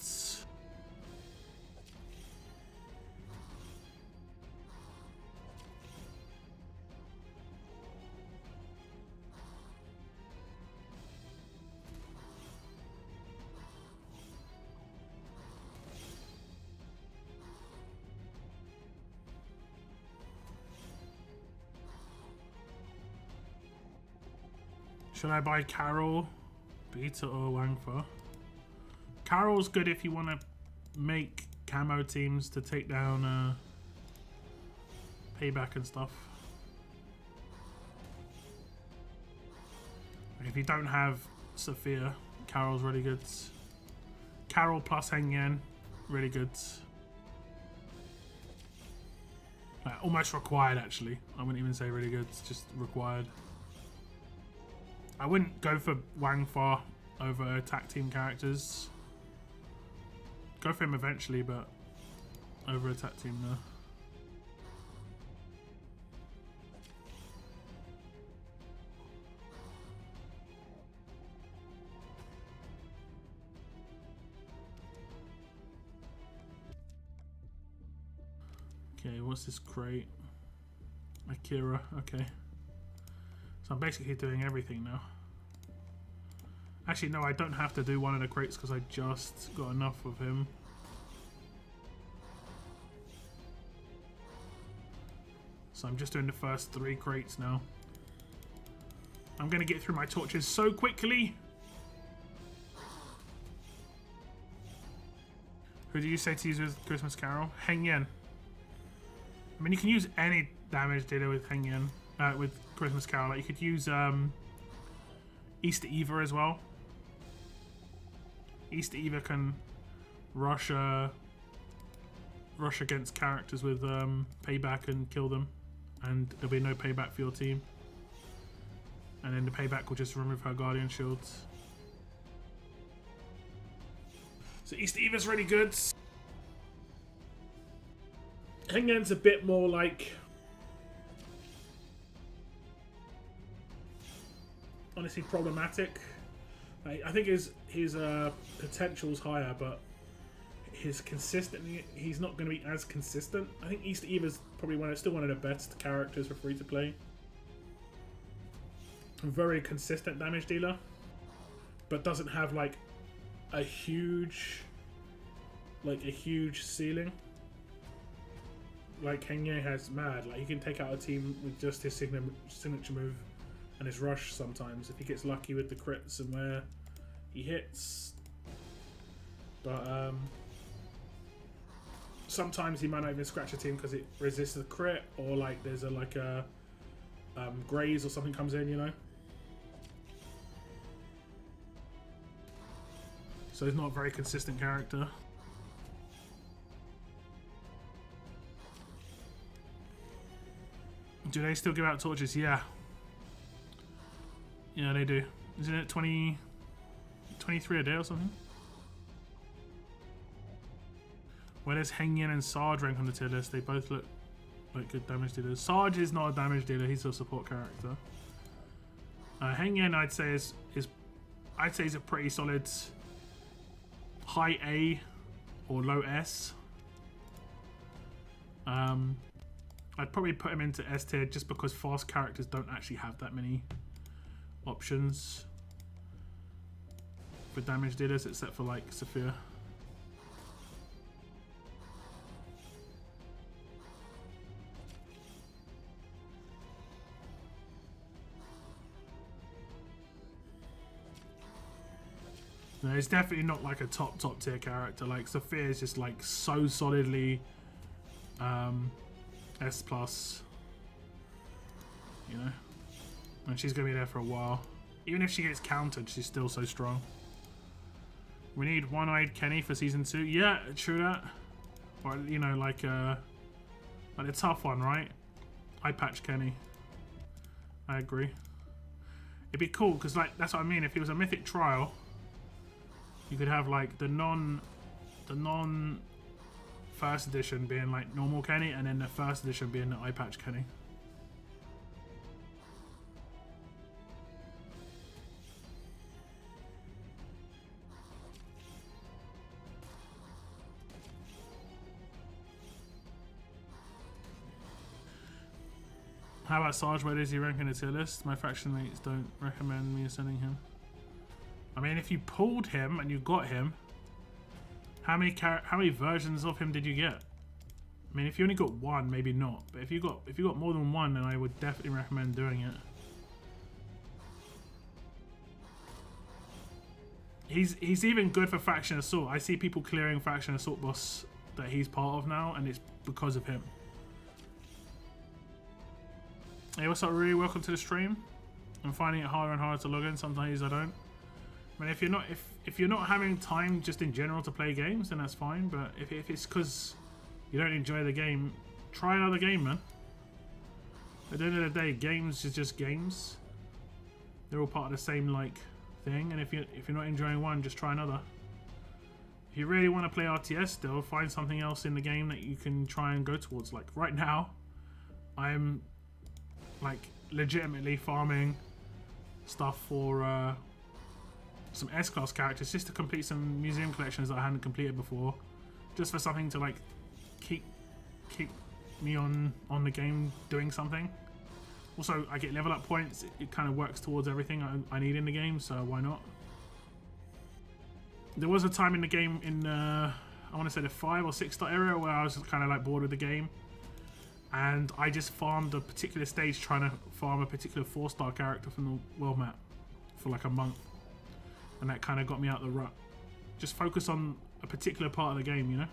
[SPEAKER 1] Should I buy Carol, Beta, or Wangfa? Carol's good if you want to make camo teams to take down Payback and stuff. If you don't have Sophia, Carol's really good. Carol plus Hengyen, really good. Almost required, actually. I wouldn't even say really good, it's just required. I wouldn't go for Wangfa over attack team characters. Go for him eventually, but over attack team no. Okay, what's this crate? Akira, okay. So I'm basically doing everything now. Actually, no, I don't have to do one of the crates because I just got enough of him. So I'm just doing the first 3 crates now. I'm going to get through my torches so quickly. Who do you say to use with Christmas Carol? Hengyen. I mean, you can use any damage dealer with Hengyen, with Christmas Carol. Like, you could use Easter Eva as well. Easter Eva can rush against characters with payback and kill them, and there'll be no payback for your team. And then the payback will just remove her guardian shields. So Easter Eva's really good. Hengyen's a bit more like, honestly, problematic. I think his potential's higher, but his consistency, he's not going to be as consistent. I think Easter Eva's probably still one of the best characters for free to play. A very consistent damage dealer, but doesn't have like a huge ceiling like Hengyen has. Mad, like he can take out a team with just his signature move and his rush sometimes if he gets lucky with the crits and where he hits. But sometimes he might not even scratch a team because it resists the crit, or like there's a graze or something comes in, you know. So he's not a very consistent character. Do they still give out torches? Yeah. Yeah, they do. Isn't it 23 a day or something? Where does Hengyen and Sarge rank on the tier list? They both look like good damage dealers. Sarge is not a damage dealer, he's a support character. Hengyen, I'd say is he's a pretty solid high A or low S. I'd probably put him into S tier just because fast characters don't actually have that many options for damage dealers, except for like Sophia. No, it's definitely not like a top tier character. Like Sophia is just like so solidly S plus, you know, and she's gonna be there for a while. Even if she gets countered, she's still so strong. We need one-eyed Kenny for season 2. Yeah, true that. Or you know, like a tough one, right? Eye patch Kenny. I agree. It'd be cool because like that's what I mean. If it was a mythic trial, you could have like the non first edition being like normal Kenny, and then the first edition being the eye patch Kenny. How about Sarge? Where does he rank in the tier list? My faction mates don't recommend me sending him. I mean, if you pulled him and you got him, how many versions of him did you get? I mean, if you only got one, maybe not. But if you got more than one, then I would definitely recommend doing it. He's even good for faction assault. I see people clearing faction assault boss that he's part of now, and it's because of him. Hey, what's up, Rui? Welcome to the stream. I'm finding it harder and harder to log in. Sometimes I don't. I mean, if you're not having time just in general to play games, then that's fine. But if it's because you don't enjoy the game, try another game, man. At the end of the day, games is just games. They're all part of the same like thing. And if you're not enjoying one, just try another. If you really want to play RTS still, find something else in the game that you can try and go towards. Like right now, I'm like legitimately farming stuff for some S-class characters just to complete some museum collections that I hadn't completed before, just for something to like keep me on the game doing something. Also, I get level up points. It kind of works towards everything I need in the game, so why not? There was a time in the game in, I want to say the 5 or 6 star area where I was kind of like bored with the game. And I just farmed a particular stage trying to farm a particular 4-star character from the world map for like a month. And that kind of got me out of the rut. Just focus on a particular part of the game, you know?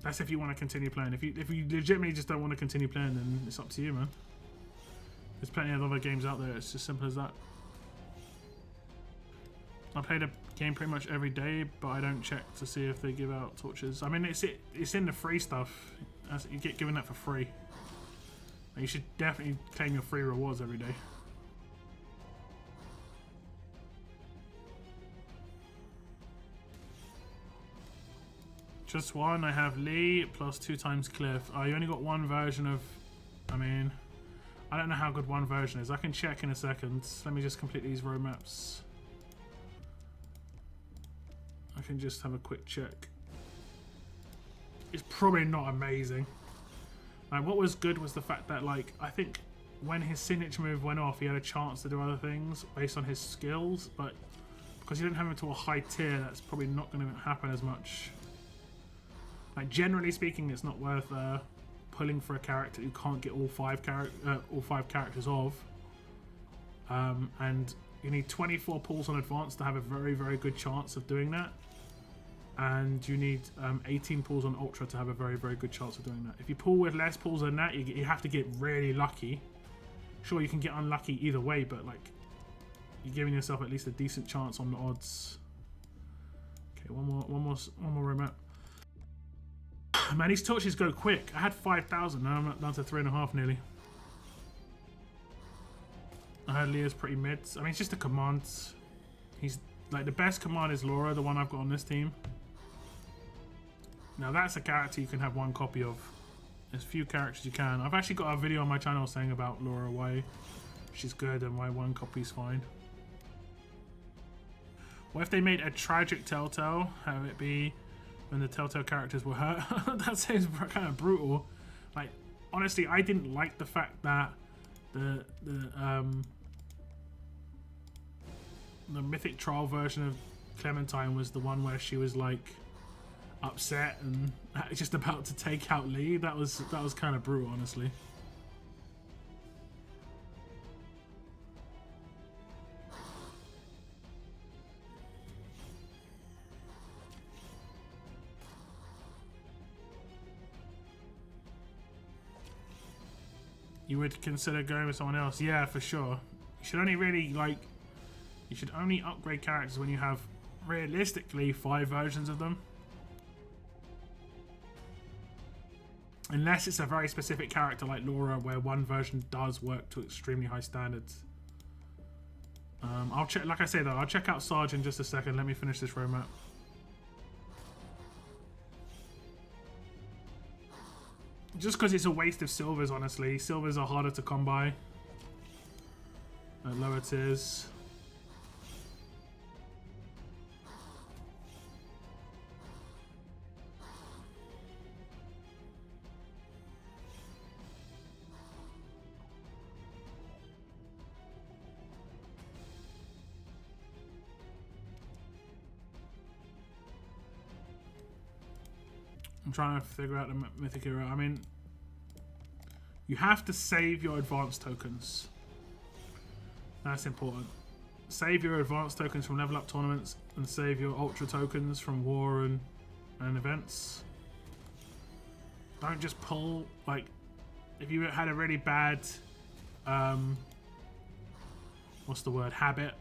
[SPEAKER 1] That's if you want to continue playing. If you legitimately just don't want to continue playing, then it's up to you, man. There's plenty of other games out there. It's as simple as that. I play the game pretty much every day, but I don't check to see if they give out torches. I mean, it's in the free stuff. You get given that for free. You should definitely claim your free rewards every day. Just one. I have Lee plus 2 times Cliff. Oh, you only got one version of... I mean, I don't know how good one version is. I can check in a second. Let me just complete these road maps. I can just have a quick check. It's probably not amazing. Like, what was good was the fact that, like, I think when his signature move went off, he had a chance to do other things based on his skills, but because you didn't have him to a high tier, that's probably not going to happen as much. Like, generally speaking, it's not worth pulling for a character you can't get all five characters of. And you need 24 pulls on advance to have a very, very good chance of doing that. And you need 18 pulls on ultra to have a very, very good chance of doing that. If you pull with less pulls than that, you have to get really lucky. Sure, you can get unlucky either way, but like, you're giving yourself at least a decent chance on the odds. Okay, one more remote. Man, these torches go quick. I had 5,000, now I'm down to 3.5 nearly. I heard Leah's pretty mid. I mean, it's just a command. He's like, the best command is Laura, the one I've got on this team. Now that's a character you can have one copy of. There's few characters you can. I've actually got a video on my channel saying about Laura, why she's good and why one copy is fine. What if they made a tragic Telltale? Have it be when the Telltale characters were hurt? That sounds kind of brutal. Like, honestly, I didn't like the fact that the Mythic trial version of Clementine was the one where she was like upset and just about to take out Lee. That was kind of brutal, honestly. You would consider going with someone else? Yeah, for sure. You should only really you should only upgrade characters when you have realistically 5 versions of them. Unless it's a very specific character like Laura, where one version does work to extremely high standards. I'll check, like I say though, I'll check out Sarge in just a second. Let me finish this roadmap. Just because it's a waste of silvers, honestly. Silvers are harder to come by at lower tiers. I'm trying to figure out the Mythic era. I mean, you have to save your advanced tokens. That's important. Save your advanced tokens from level up tournaments and save your ultra tokens from war and events. Don't just pull, like, if you had a really bad, what's the word, habit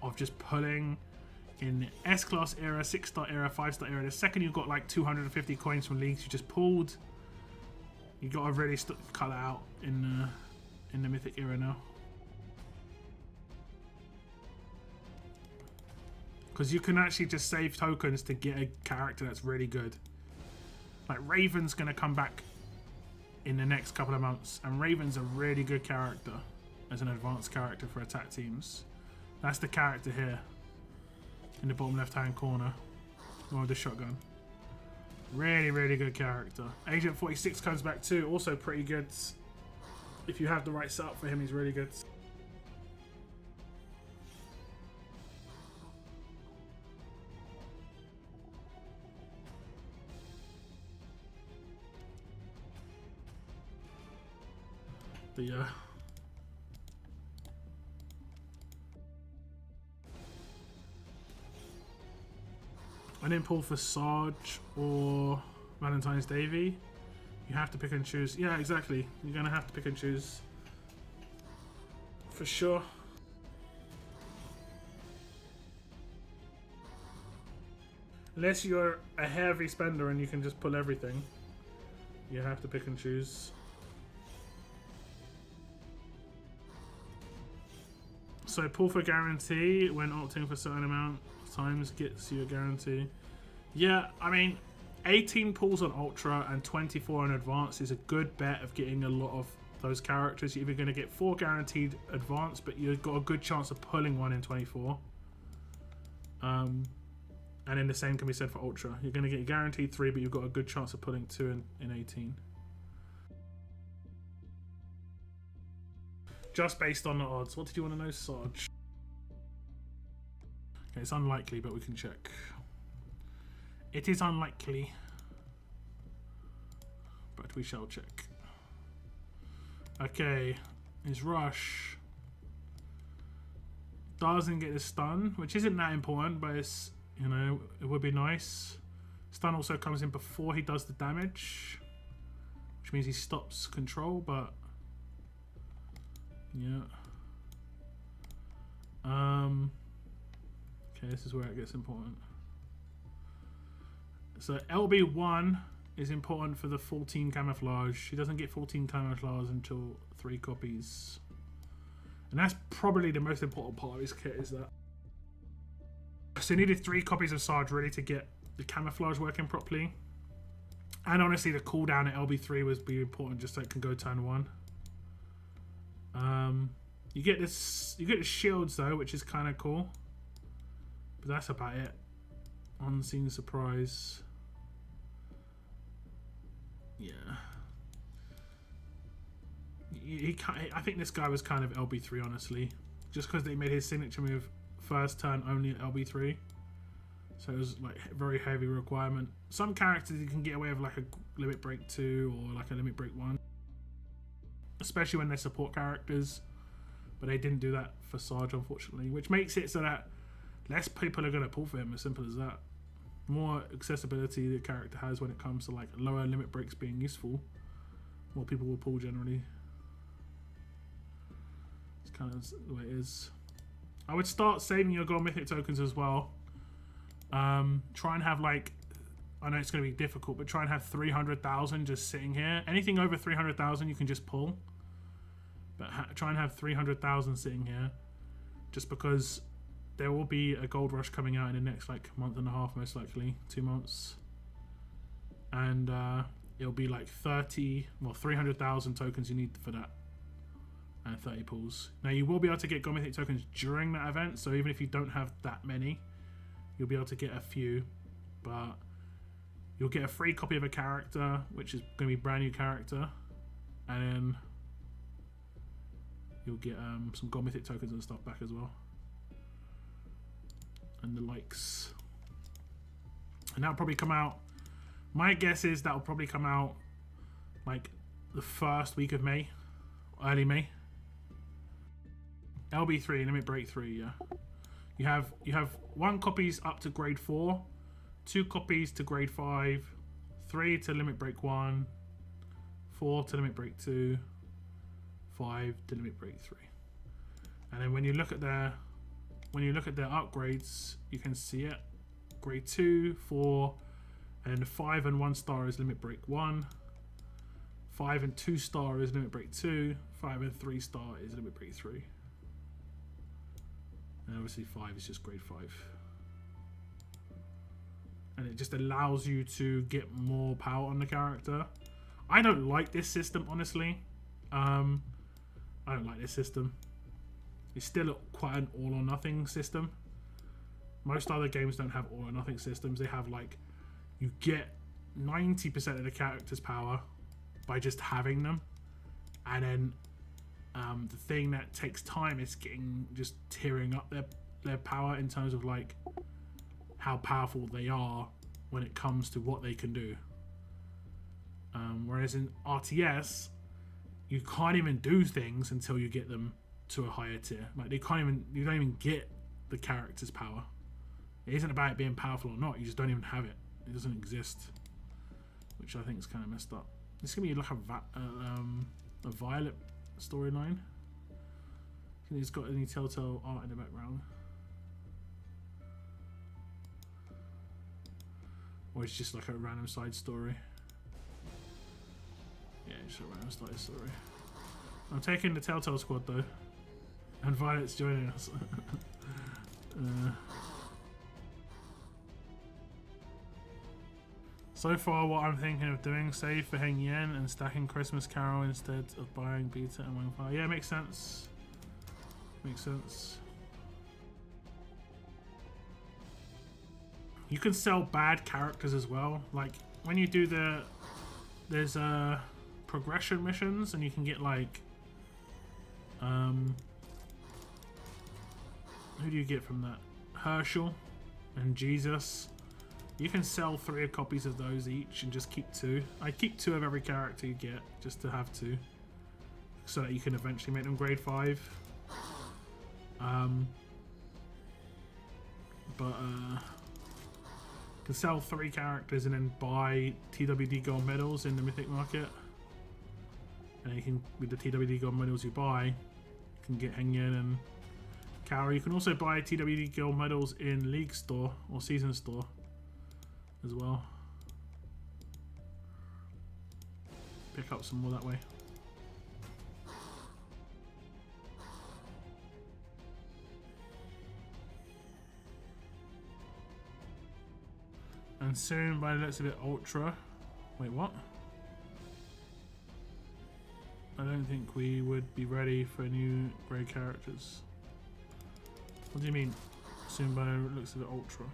[SPEAKER 1] of just pulling in the S-class era, 6-star era, 5-star era, the second you've got like 250 coins from leagues you just pulled, you got to really cut that out in the Mythic era now. Because you can actually just save tokens to get a character that's really good. Like, Raven's going to come back in the next couple of months, and Raven's a really good character as an advanced character for attack teams. That's the character here in the bottom left hand corner, or the shotgun. Really, really good character. Agent 46 comes back too, also pretty good. If you have the right setup for him, he's really good. The I didn't pull for Sarge or Valentine's Davy. You have to pick and choose. Yeah, exactly. You're gonna have to pick and choose. For sure. Unless you're a heavy spender and you can just pull everything. You have to pick and choose. So pull for guarantee when opting for a certain amount of times gets you a guarantee. Yeah, I mean, 18 pulls on Ultra and 24 on Advanced is a good bet of getting a lot of those characters. You're either going to get 4 guaranteed Advanced, but you've got a good chance of pulling one in 24. And then the same can be said for Ultra. You're going to get guaranteed 3, but you've got a good chance of pulling 2 in 18. Just based on the odds. What did you want to know, Sarge? Okay, it's unlikely, but we can check. It is unlikely, but we shall check. Okay, his rush doesn't get a stun, which isn't that important, but it's, you know, it would be nice. Stun also comes in before he does the damage, which means he stops control, but yeah. Okay, this is where it gets important. So LB1 is important for the 14 camouflage. He doesn't get 14 camouflage until 3 copies. And that's probably the most important part of his kit, is that. So he needed 3 copies of Sarge really to get the camouflage working properly. And honestly, the cooldown at LB3 was be important just so it can go turn 1. You get this. You get the shields though, which is kind of cool. But that's about it. Unseen surprise. Yeah. I think this guy was kind of LB3, honestly. Just because they made his signature move first turn only at LB3. So it was like a very heavy requirement. Some characters you can get away with like a limit break 2 or like a limit break 1. Especially when they're support characters. But they didn't do that for Sarge, unfortunately. Which makes it so that less people are going to pull for him, as simple as that. More accessibility the character has when it comes to like lower limit breaks being useful. More people will pull generally. It's kind of the way it is. I would start saving your gold mythic tokens as well. Try and have like, I know it's going to be difficult, but try and have 300,000 just sitting here. Anything over 300,000 you can just pull. But try and have 300,000 sitting here. Just because there will be a gold rush coming out in the next like month and a half, most likely 2 months, and it'll be like 300,000 tokens you need for that, and 30 pulls. Now you will be able to get gold mythic tokens during that event, so even if you don't have that many, you'll be able to get a few, but you'll get a free copy of a character, which is going to be brand new character, and then you'll get some gold mythic tokens and stuff back as well. And the likes. And that'll probably come out. My guess is that'll probably come out like the first week of May. Early May. LB3, limit break 3, yeah. You have 1 copies up to grade 4, 2 copies to grade 5, 3 to limit break 1, 4 to limit break 2, 5 to limit break 3. And then when you look at their upgrades, you can see it. Grade 2, 4, and 5 and 1 star is limit break 1. 5 and 2 star is limit break 2. 5 and 3 star is limit break 3. And obviously 5 is just grade 5. And it just allows you to get more power on the character. I don't like this system, honestly. I don't like this system. It's still quite an all or nothing system. Most other games don't have all or nothing systems. They have like, you get 90% of the character's power by just having them, and then the thing that takes time is just tearing up their power in terms of like how powerful they are when it comes to what they can do. Whereas in RTS, you can't even do things until you get them to a higher tier. Like you don't even get the character's power. It isn't about it being powerful or not. You just don't even have it. It doesn't exist, which I think is kind of messed up. It's gonna be like a Violet storyline. Think it's got any Telltale art in the background, or it's just like a random side story. Yeah, just a random side story. I'm taking the Telltale squad though, and Violet's joining us. So far, what I'm thinking of doing, save for Hengyen and stacking Christmas Carol instead of buying Beta and Wingfire. Yeah, makes sense. Makes sense. You can sell bad characters as well. Like when you do there's progression missions, and you can get like who do you get from that? Herschel and Jesus. You can sell 3 copies of those each and just keep 2. I keep 2 of every character you get just to have 2, so that you can eventually make them grade 5. You can sell 3 characters and then buy TWD gold medals in the Mythic market. And you can, with the TWD gold medals you buy, you can get Hengyen and Kara. You can also buy TWD gold medals in League Store or Season Store as well. Pick up some more that way. And soon, by the looks of it, Ultra. Wait, what? I don't think we would be ready for new grey characters. What do you mean? Soon, by the looks of it, Ultra.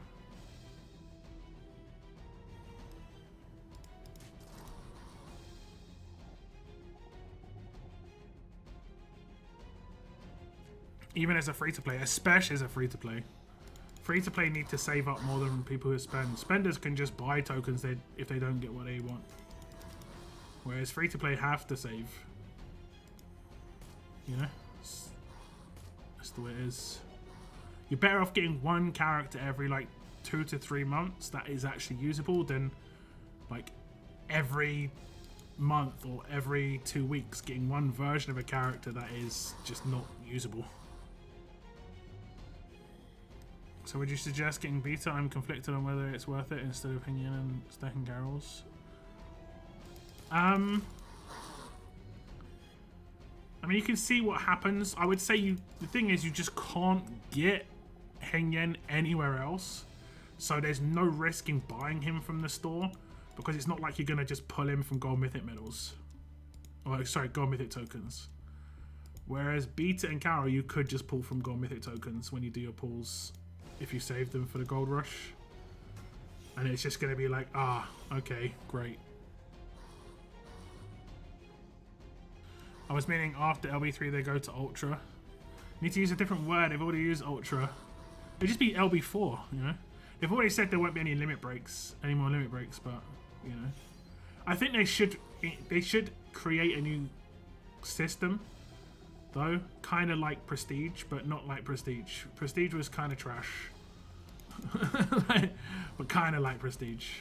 [SPEAKER 1] Even as a free-to-play, especially as a free-to-play. Free-to-play need to save up more than people who spend. Spenders can just buy tokens if they don't get what they want. Whereas free-to-play have to save. You know? That's the way it is. You're better off getting one character every like 2 to 3 months that is actually usable than like every month or every 2 weeks getting one version of a character that is just not usable. So would you suggest getting Beta? I'm conflicted on whether it's worth it instead of Hengyen and stacking Carols. I mean, you can see what happens. I would say the thing is you just can't get Hengyen anywhere else. So there's no risk in buying him from the store, because it's not like you're going to just pull him from Gold Mythic medals. Or, sorry, Gold Mythic tokens. Whereas Beta and Carol, you could just pull from Gold Mythic tokens when you do your pulls, if you save them for the Gold Rush. And it's just going to be like, ah, okay, great. I was meaning after LB3 they go to Ultra. Need to use a different word, they've already used Ultra. It'd just be LB4, you know? They've already said there won't be any more limit breaks, but, you know. I think they should create a new system, though. Kind of like Prestige, but not like Prestige. Prestige was kind of trash. But kind of like Prestige.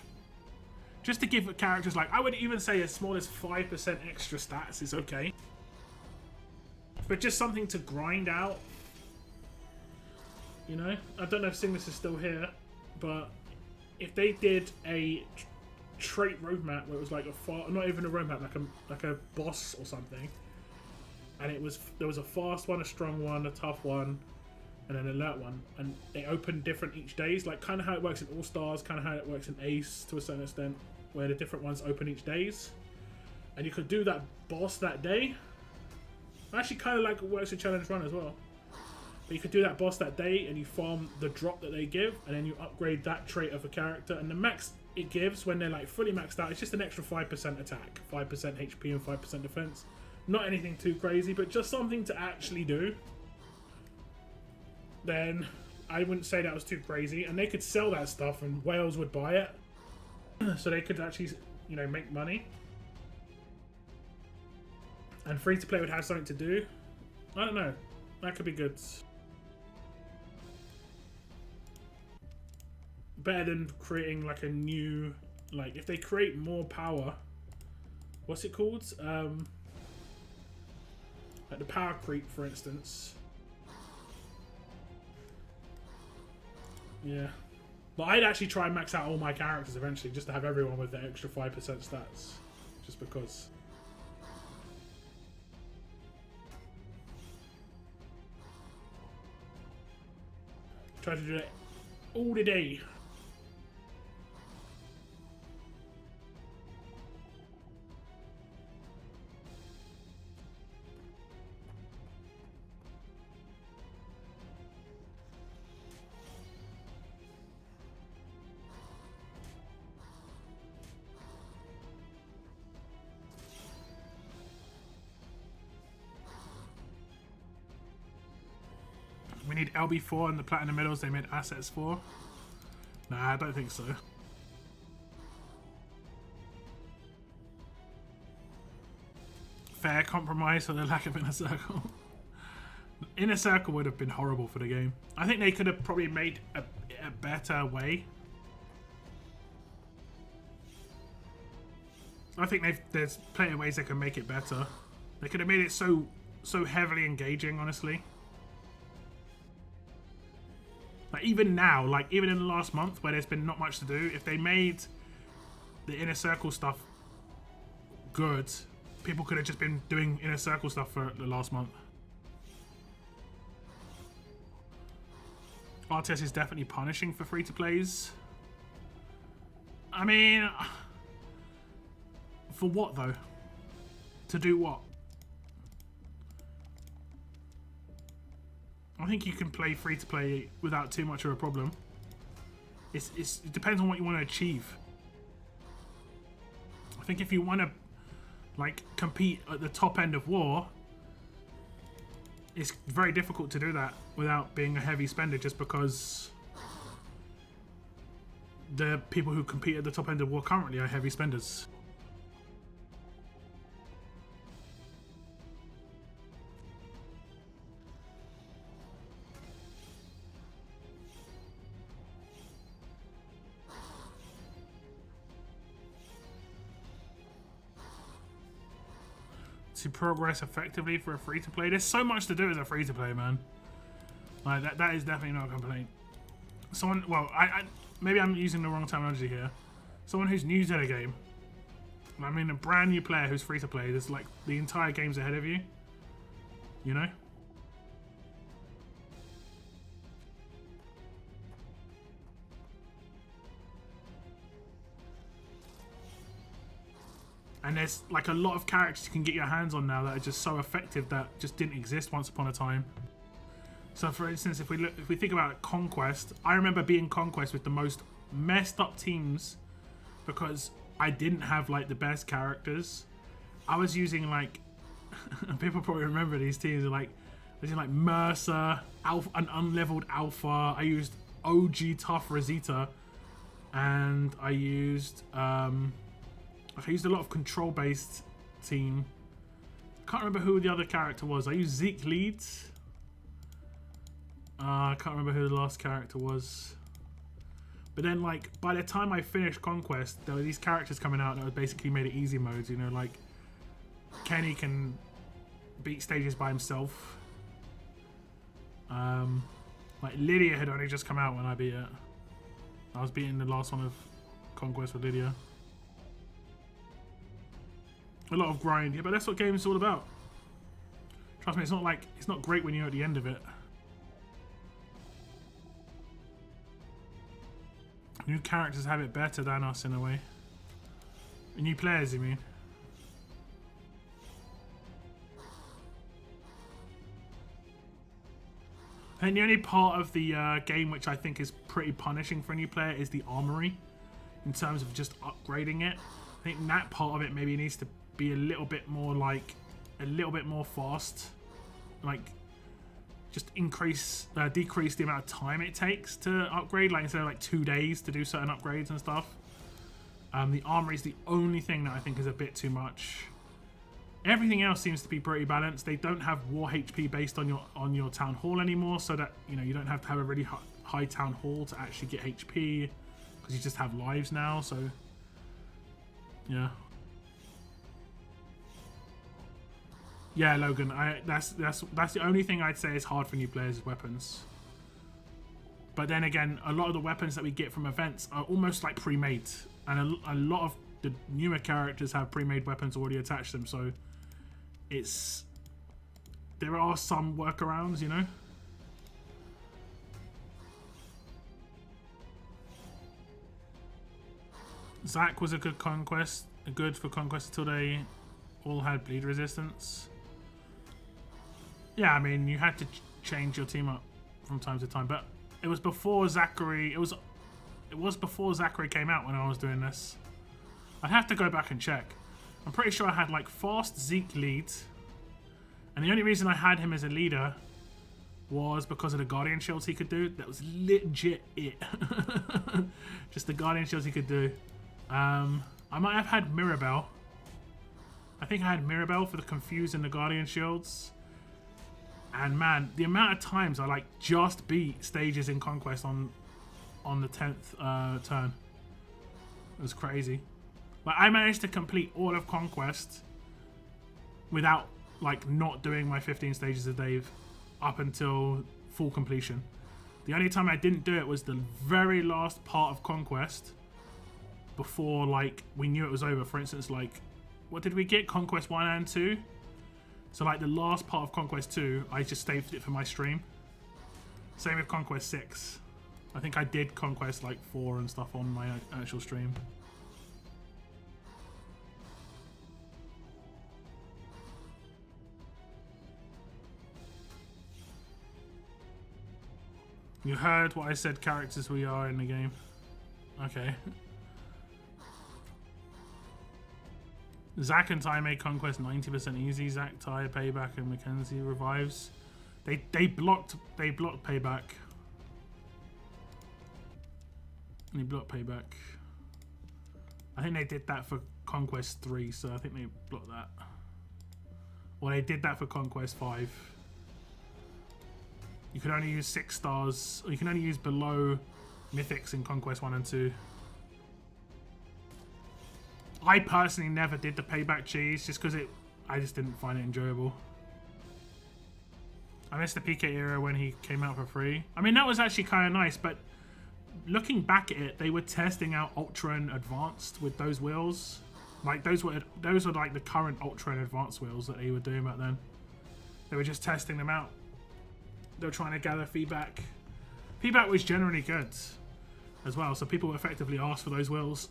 [SPEAKER 1] Just to give characters like, I would even say as small as 5% extra stats is okay. But just something to grind out. You know? I don't know if Cygnus is still here, but if they did a trait roadmap where it was like not even a roadmap, like a boss or something, and there was a fast one, a strong one, a tough one, and an alert one, and they open different each days, like kind of how it works in All Stars, kind of how it works in Ace to a certain extent, where the different ones open each days, and you could do that boss that day. Actually, kind of like it works in Challenge Run as well. But you could do that boss that day and you farm the drop that they give, and then you upgrade that trait of a character, and the max it gives when they're like fully maxed out, it's just an extra 5% attack, 5% HP and 5% defense. Not anything too crazy, but just something to actually do. Then I wouldn't say that was too crazy, and they could sell that stuff and whales would buy it. So they could actually, you know, make money. And free to play would have something to do. I don't know. That could be good. Better than creating like a new, like if they create more power, what's it called? Like the power creep, for instance. Yeah. But I'd actually try and max out all my characters eventually, just to have everyone with the extra 5% stats. Just because. Try to do it all the day. We need LB4 and the Platinum Medals they made assets for. Nah, I don't think so. Fair compromise for the lack of Inner Circle. Inner Circle would have been horrible for the game. I think they could have probably made a better way. I think there's plenty of ways they can make it better. They could have made it so heavily engaging, honestly. Like even now, like even in the last month where there's been not much to do, if they made the Inner Circle stuff good, people could have just been doing Inner Circle stuff for the last month. RTS is definitely punishing for free-to-plays. I mean, for what though? To do what? I think you can play free-to-play without too much of a problem. It depends on what you want to achieve. I think if you want to like compete at the top end of war, it's very difficult to do that without being a heavy spender, just because the people who compete at the top end of war currently are heavy spenders. To progress effectively for a free-to-play. There's so much to do as a free-to-play, man. Like that is definitely not a complaint. Someone, well, maybe I'm using the wrong terminology here. Someone who's new to the game. I mean, a brand new player who's free-to-play. There's like the entire game's ahead of you. You know. And there's like a lot of characters you can get your hands on now that are just so effective that just didn't exist once upon a time. So for instance, if we think about Conquest, I remember being Conquest with the most messed up teams because I didn't have like the best characters. I was using like people probably remember these teams are like Mercer, Alpha, an unleveled Alpha. I used OG Tough Rosita, and I used I used a lot of control-based team. Can't remember who the other character was. I used Zeke Leeds. I can't remember who the last character was. But then, like, by the time I finished Conquest, there were these characters coming out that basically made it easy modes. You know, like Kenny can beat stages by himself. Like Lydia had only just come out when I beat it. I was beating the last one of Conquest with Lydia. A lot of grind, yeah, but that's what games is all about. Trust me, it's not great when you're at the end of it. New characters have it better than us in a way. New players, you mean? And the only part of the game which I think is pretty punishing for a new player is the armory, in terms of just upgrading it. I think that part of it maybe needs to be a little bit more like, a little bit more fast. Like, just decrease the amount of time it takes to upgrade. Like, instead of like 2 days to do certain upgrades and stuff. The armory is the only thing that I think is a bit too much. Everything else seems to be pretty balanced. They don't have war HP based on your town hall anymore, so that you don't have to have a really high town hall to actually get HP, because you just have lives now. So yeah, Logan. That's the only thing I'd say is hard for new players is weapons. But then again, a lot of the weapons that we get from events are almost like pre-made, and a lot of the newer characters have pre-made weapons already attached to them. So there are some workarounds, Zac was a good conquest, good for conquest until they all had bleed resistance. Yeah, I mean, you had to change your team up from time to time, but it was before Zachary. It was before Zachary came out when I was doing this. I'd have to go back and check. I'm pretty sure I had like fast Zeke lead, and the only reason I had him as a leader was because of the Guardian shields he could do. That was legit it. Just the Guardian shields he could do. I might have had Mirabelle. I think I had Mirabelle for the Confuse and the Guardian shields. And man, the amount of times I like just beat stages in Conquest on the 10th turn, it was crazy. Like, I managed to complete all of Conquest without like not doing my 15 stages a day up until full completion. The only time I didn't do it was the very last part of Conquest before like we knew it was over. For instance, like, what did we get? Conquest 1 and 2. So like the last part of Conquest 2, I just saved it for my stream. Same with Conquest 6. I think I did Conquest like 4 and stuff on my actual stream. You heard what I said characters we are in the game. Okay. Zac and Ty made Conquest 90% easy. Zac, Ty, Payback, and Mackenzie revives. They blocked Payback. They blocked Payback. I think they did that for Conquest 3, so I think they blocked that. Or they did that for Conquest 5. You can only use 6 stars, or you can only use below Mythics in Conquest 1 and 2. I personally never did the Payback cheese just because I just didn't find it enjoyable. I missed the PK era when he came out for free. I mean, that was actually kind of nice, but looking back at it, they were testing out Ultra and Advanced with those wheels. Like, those were like the current Ultra and Advanced wheels that they were doing back then. They were just testing them out. They were trying to gather feedback. Feedback was generally good as well, so people effectively asked for those wheels.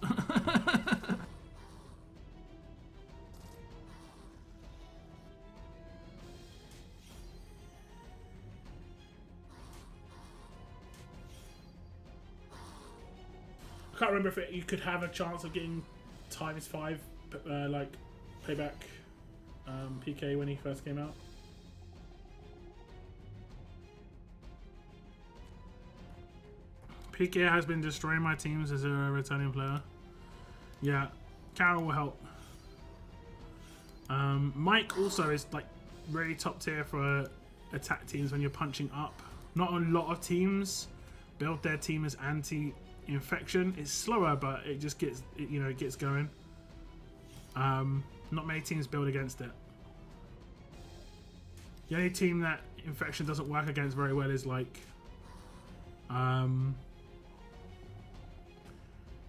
[SPEAKER 1] I can't remember if you could have a chance of getting ×5 like Payback PK when he first came out. PK has been destroying my teams as a returning player. Yeah, Carol will help. Mike also is like really top tier for attack teams when you're punching up. Not a lot of teams build their team as anti-infection. It's slower, but it just gets it gets going. Not many teams build against it. The only team that infection doesn't work against very well is like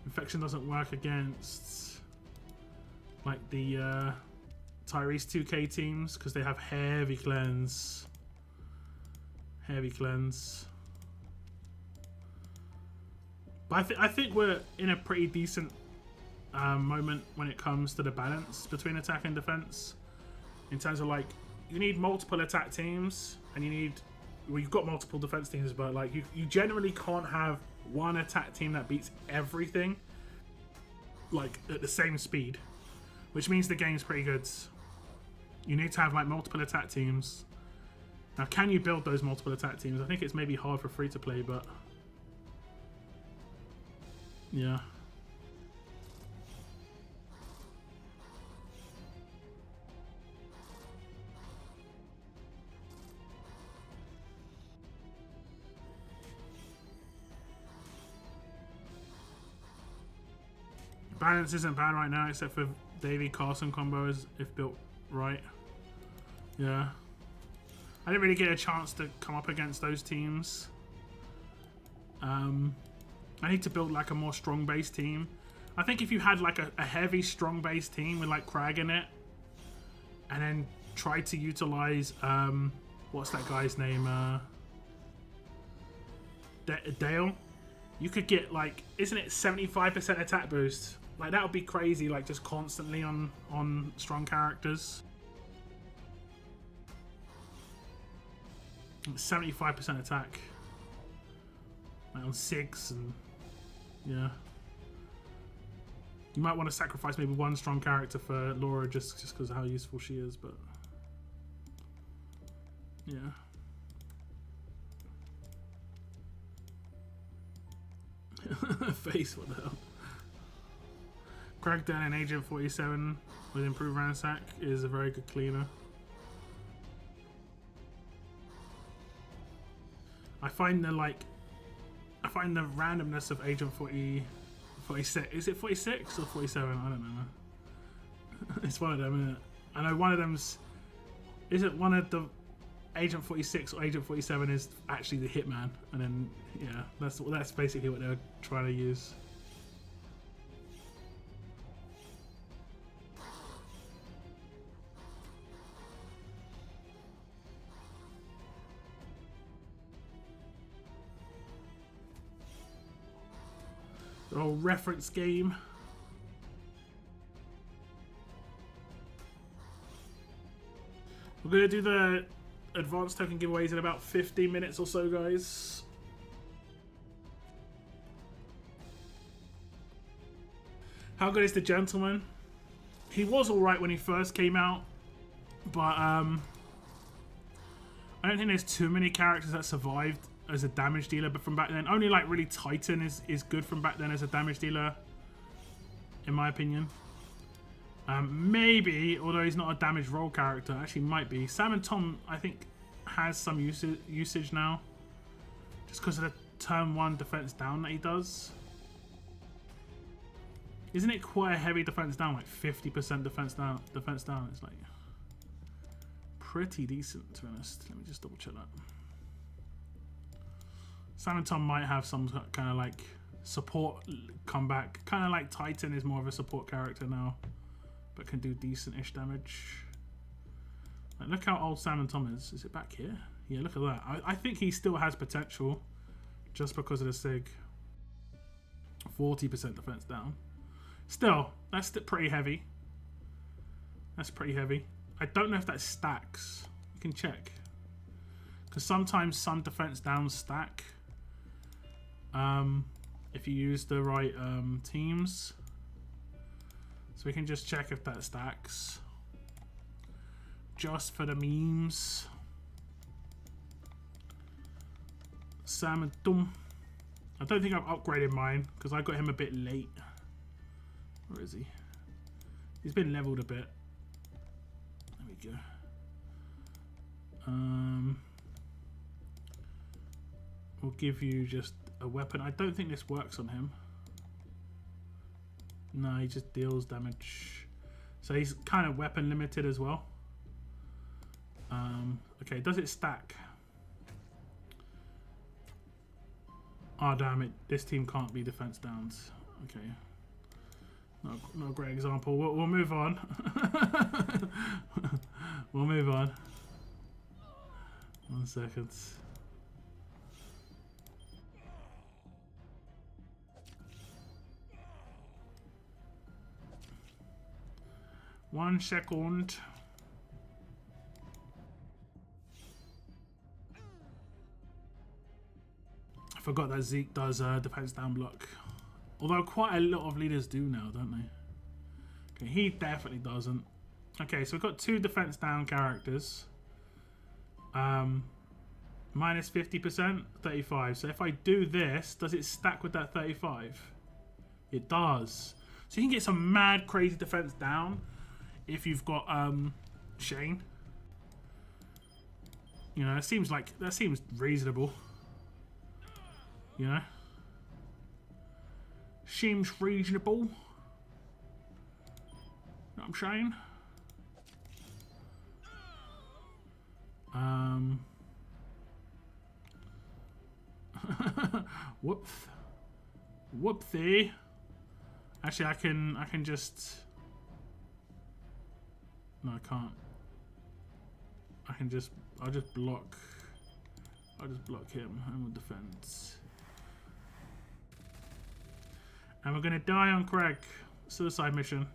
[SPEAKER 1] infection doesn't work against like the Tyrese 2K teams because they have heavy cleanse. Heavy cleanse. But I think we're in a pretty decent moment when it comes to the balance between attack and defense. In terms of like, you need multiple attack teams and you need well, you've got multiple defense teams, but like you generally can't have one attack team that beats everything like at the same speed, which means the game's pretty good. You need to have like multiple attack teams. Now, can you build those multiple attack teams? I think it's maybe hard for free to play, but yeah. Balance isn't bad right now, except for Davy Carson combos if built right. Yeah. I didn't really get a chance to come up against those teams. I need to build like a more strong base team. I think if you had like a heavy strong base team with like Crag in it, and then try to utilize what's that guy's name? Dale. You could get like, isn't it 75% attack boost? Like that would be crazy, like just constantly on strong characters. 75% attack. Like on Sigs and yeah. You might want to sacrifice maybe one strong character for Laura just because of how useful she is, but yeah. Face, what the hell? Crackdown in Agent 47 with improved ransack is a very good cleaner. I find the randomness of Agent 46. Is it 46 or 47? I don't know. It's one of them, isn't it? I know one of them's. Is it one of the Agent 46 or Agent 47 is actually the Hitman, and then yeah, that's basically what they're trying to use. The whole reference game. We're gonna do the advanced token giveaways in about 15 minutes or so, guys. How good is the Gentleman? He was alright when he first came out, but I don't think there's too many characters that survived as a damage dealer but from back then. Only like really Titan is good from back then as a damage dealer, in my opinion. Maybe, although he's not a damage roll character, actually might be. Sam and Tom, I think, has some usage now, just because of the turn 1 defense down that he does. Isn't it quite a heavy defense down, like 50% defense down? Defense down, it's like pretty decent, to be honest. Let me just double check that. Sam and Tom might have some kind of like support comeback, kind of like Titan is more of a support character now, but can do decent-ish damage. Like, look how old Sam and Tom is. Is it back here? Yeah, look at that. I think he still has potential just because of the Sig. 40% defense down. Still, that's pretty heavy. That's pretty heavy. I don't know if that stacks. You can check. Because sometimes some defense down stack. If you use the right teams. So we can just check if that stacks. Just for the memes. Sam and Tom. I don't think I've upgraded mine because I got him a bit late. Where is he? He's been leveled a bit. There we go. We'll give you just a weapon. I don't think this works on him. No, he just deals damage. So he's kind of weapon limited as well. Okay, does it stack? Oh damn it! This team can't be defense downs. Okay, not a great example. We'll move on. We'll move on. 1 second. One second. Forgot that Zeke does defense down block. Although quite a lot of leaders do now, don't they? Okay, he definitely doesn't. Okay, so we've got 2 defense down characters. Minus 50%, 35. So if I do this, does it stack with that 35? It does. So you can get some mad crazy defense down if you've got Shane. You know, that seems reasonable. You know? Seems reasonable. You know what I'm saying? Whoops. Whoopsie. Actually, I can just... No, I can't. I'll just block him and we'll defend. And we're gonna die on Craig. Suicide mission.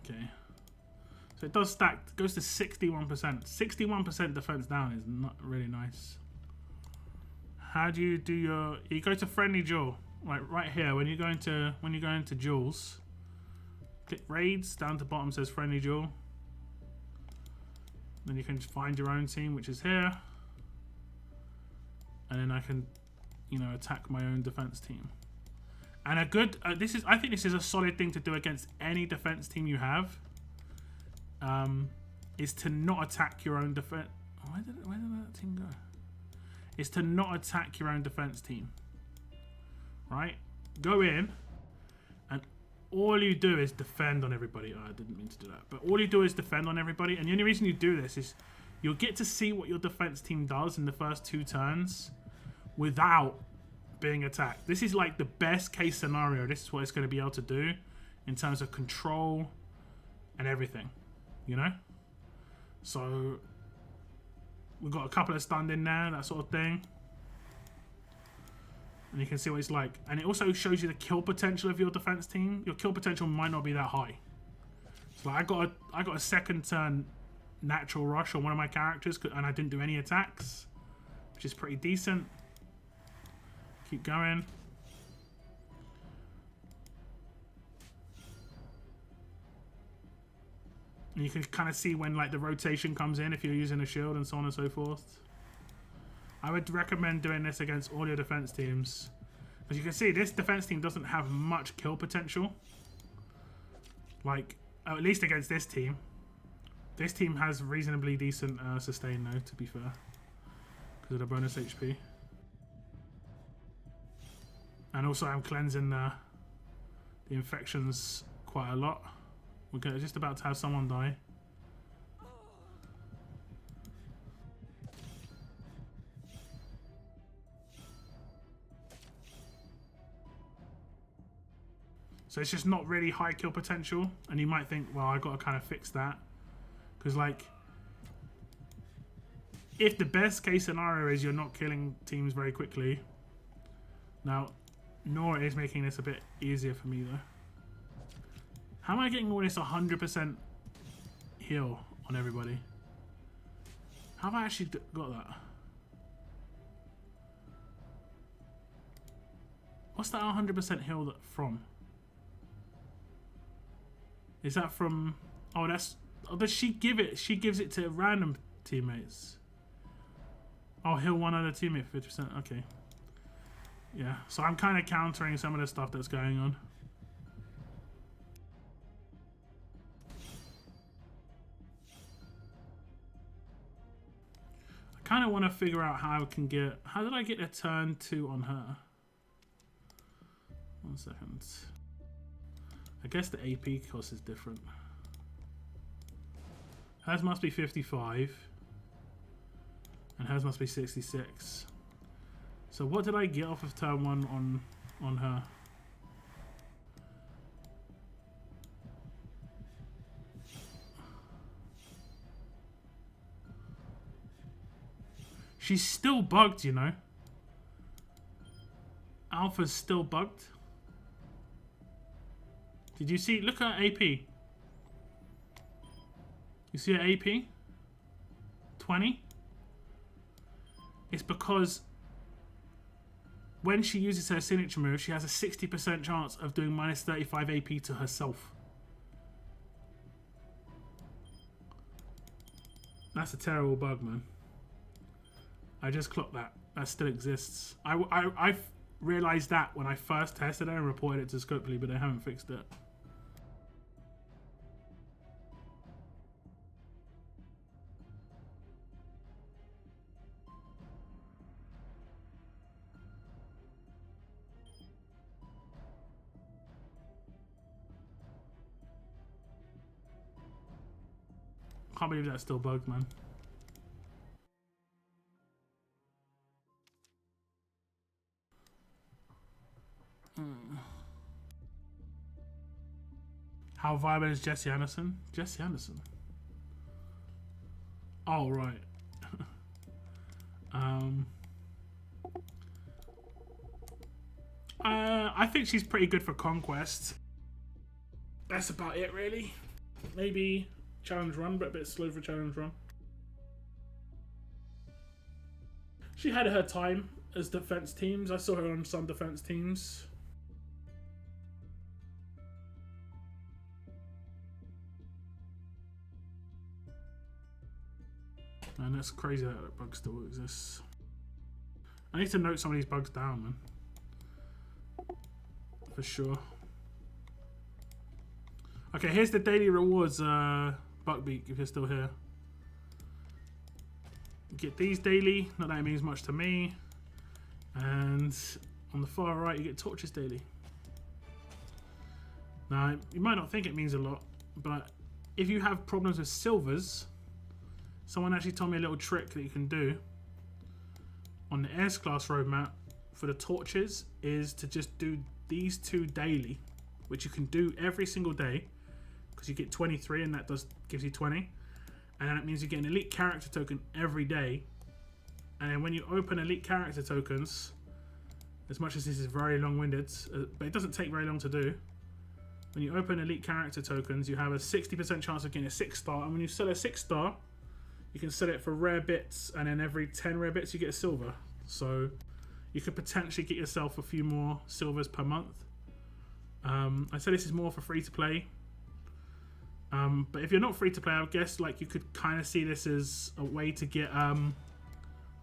[SPEAKER 1] Okay. So it does stack, goes to 61%. 61% defense down is not really nice. How do you do your... You go to friendly duel, like right here. When you go into duels, click raids. Down to bottom says friendly duel. Then you can just find your own team, which is here, and then I can, you know, attack my own defense team. And a good I think this is a solid thing to do against any defense team you have. Is to not attack your own defense. Where did that team go? Is to not attack your own defense team. Right? Go in, and all you do is defend on everybody. Oh, I didn't mean to do that. But all you do is defend on everybody, and the only reason you do this is you'll get to see what your defense team does in the first 2 turns without being attacked. This is like the best case scenario. This is what it's going to be able to do in terms of control and everything, you know? So we've got a couple of stunned in there, that sort of thing. And you can see what it's like. And it also shows you the kill potential of your defense team. Your kill potential might not be that high. So like I got a second turn natural rush on one of my characters, and I didn't do any attacks, which is pretty decent. Keep going. And you can kind of see when like the rotation comes in if you're using a shield and so on and so forth. I would recommend doing this against all your defense teams. As you can see, this defense team doesn't have much kill potential. Like, at least against this team. This team has reasonably decent sustain though, to be fair. Because of the bonus HP. And also I'm cleansing the infections quite a lot. We're just about to have someone die. So it's just not really high kill potential. And you might think, well, I got to kind of fix that. Because like, if the best case scenario is you're not killing teams very quickly. Now, Nora is making this a bit easier for me though. How am I getting all this 100% heal on everybody? How have I actually got that? What's that 100% heal from? Is that from... Oh, that's... Oh, does she give it? She gives it to random teammates. Oh, heal one other teammate for 50%. Okay. Yeah, so I'm kind of countering some of the stuff that's going on. I kind of want to figure out how I can get... How did I get a turn 2 on her? 1 second. I guess the AP cost is different. Hers must be 55. And hers must be 66. So what did I get off of turn 1 on her? She's still bugged, you know. Alpha's still bugged. Did you see? Look at AP. You see her AP? 20? It's because when she uses her signature move, she has a 60% chance of doing minus 35 AP to herself. That's a terrible bug, man. I just clocked that. That still exists. I realized that when I first tested it and reported it to Scopely, but they haven't fixed it. Can't believe that's still bugged, man. How viable is Jesse Anderson? Jesse Anderson? Oh, right. I think she's pretty good for Conquest. That's about it, really. Maybe Challenge Run, but a bit slow for Challenge Run. She had her time as defense teams. I saw her on some defense teams. Man, that's crazy that that bug still exists. I need to note some of these bugs down, man. For sure. Okay, here's the daily rewards, Buckbeak, if you're still here. Get these daily, not that it means much to me. And on the far right, you get torches daily. Now, you might not think it means a lot, but if you have problems with silvers, someone actually told me a little trick that you can do on the S class roadmap for the torches is to just do these two daily, which you can do every single day because you get 23 and that gives you 20. And then it means you get an elite character token every day. And then when you open elite character tokens, as much as this is very long-winded, but it doesn't take very long to do. When you open elite character tokens, you have a 60% chance of getting a 6-star. And when you sell a 6-star, you can sell it for rare bits. And then every 10 rare bits, you get a silver. So you could potentially get yourself a few more silvers per month. I said this is more for free-to-play. But if you're not free to play, I guess like you could kind of see this as a way to get. I mean,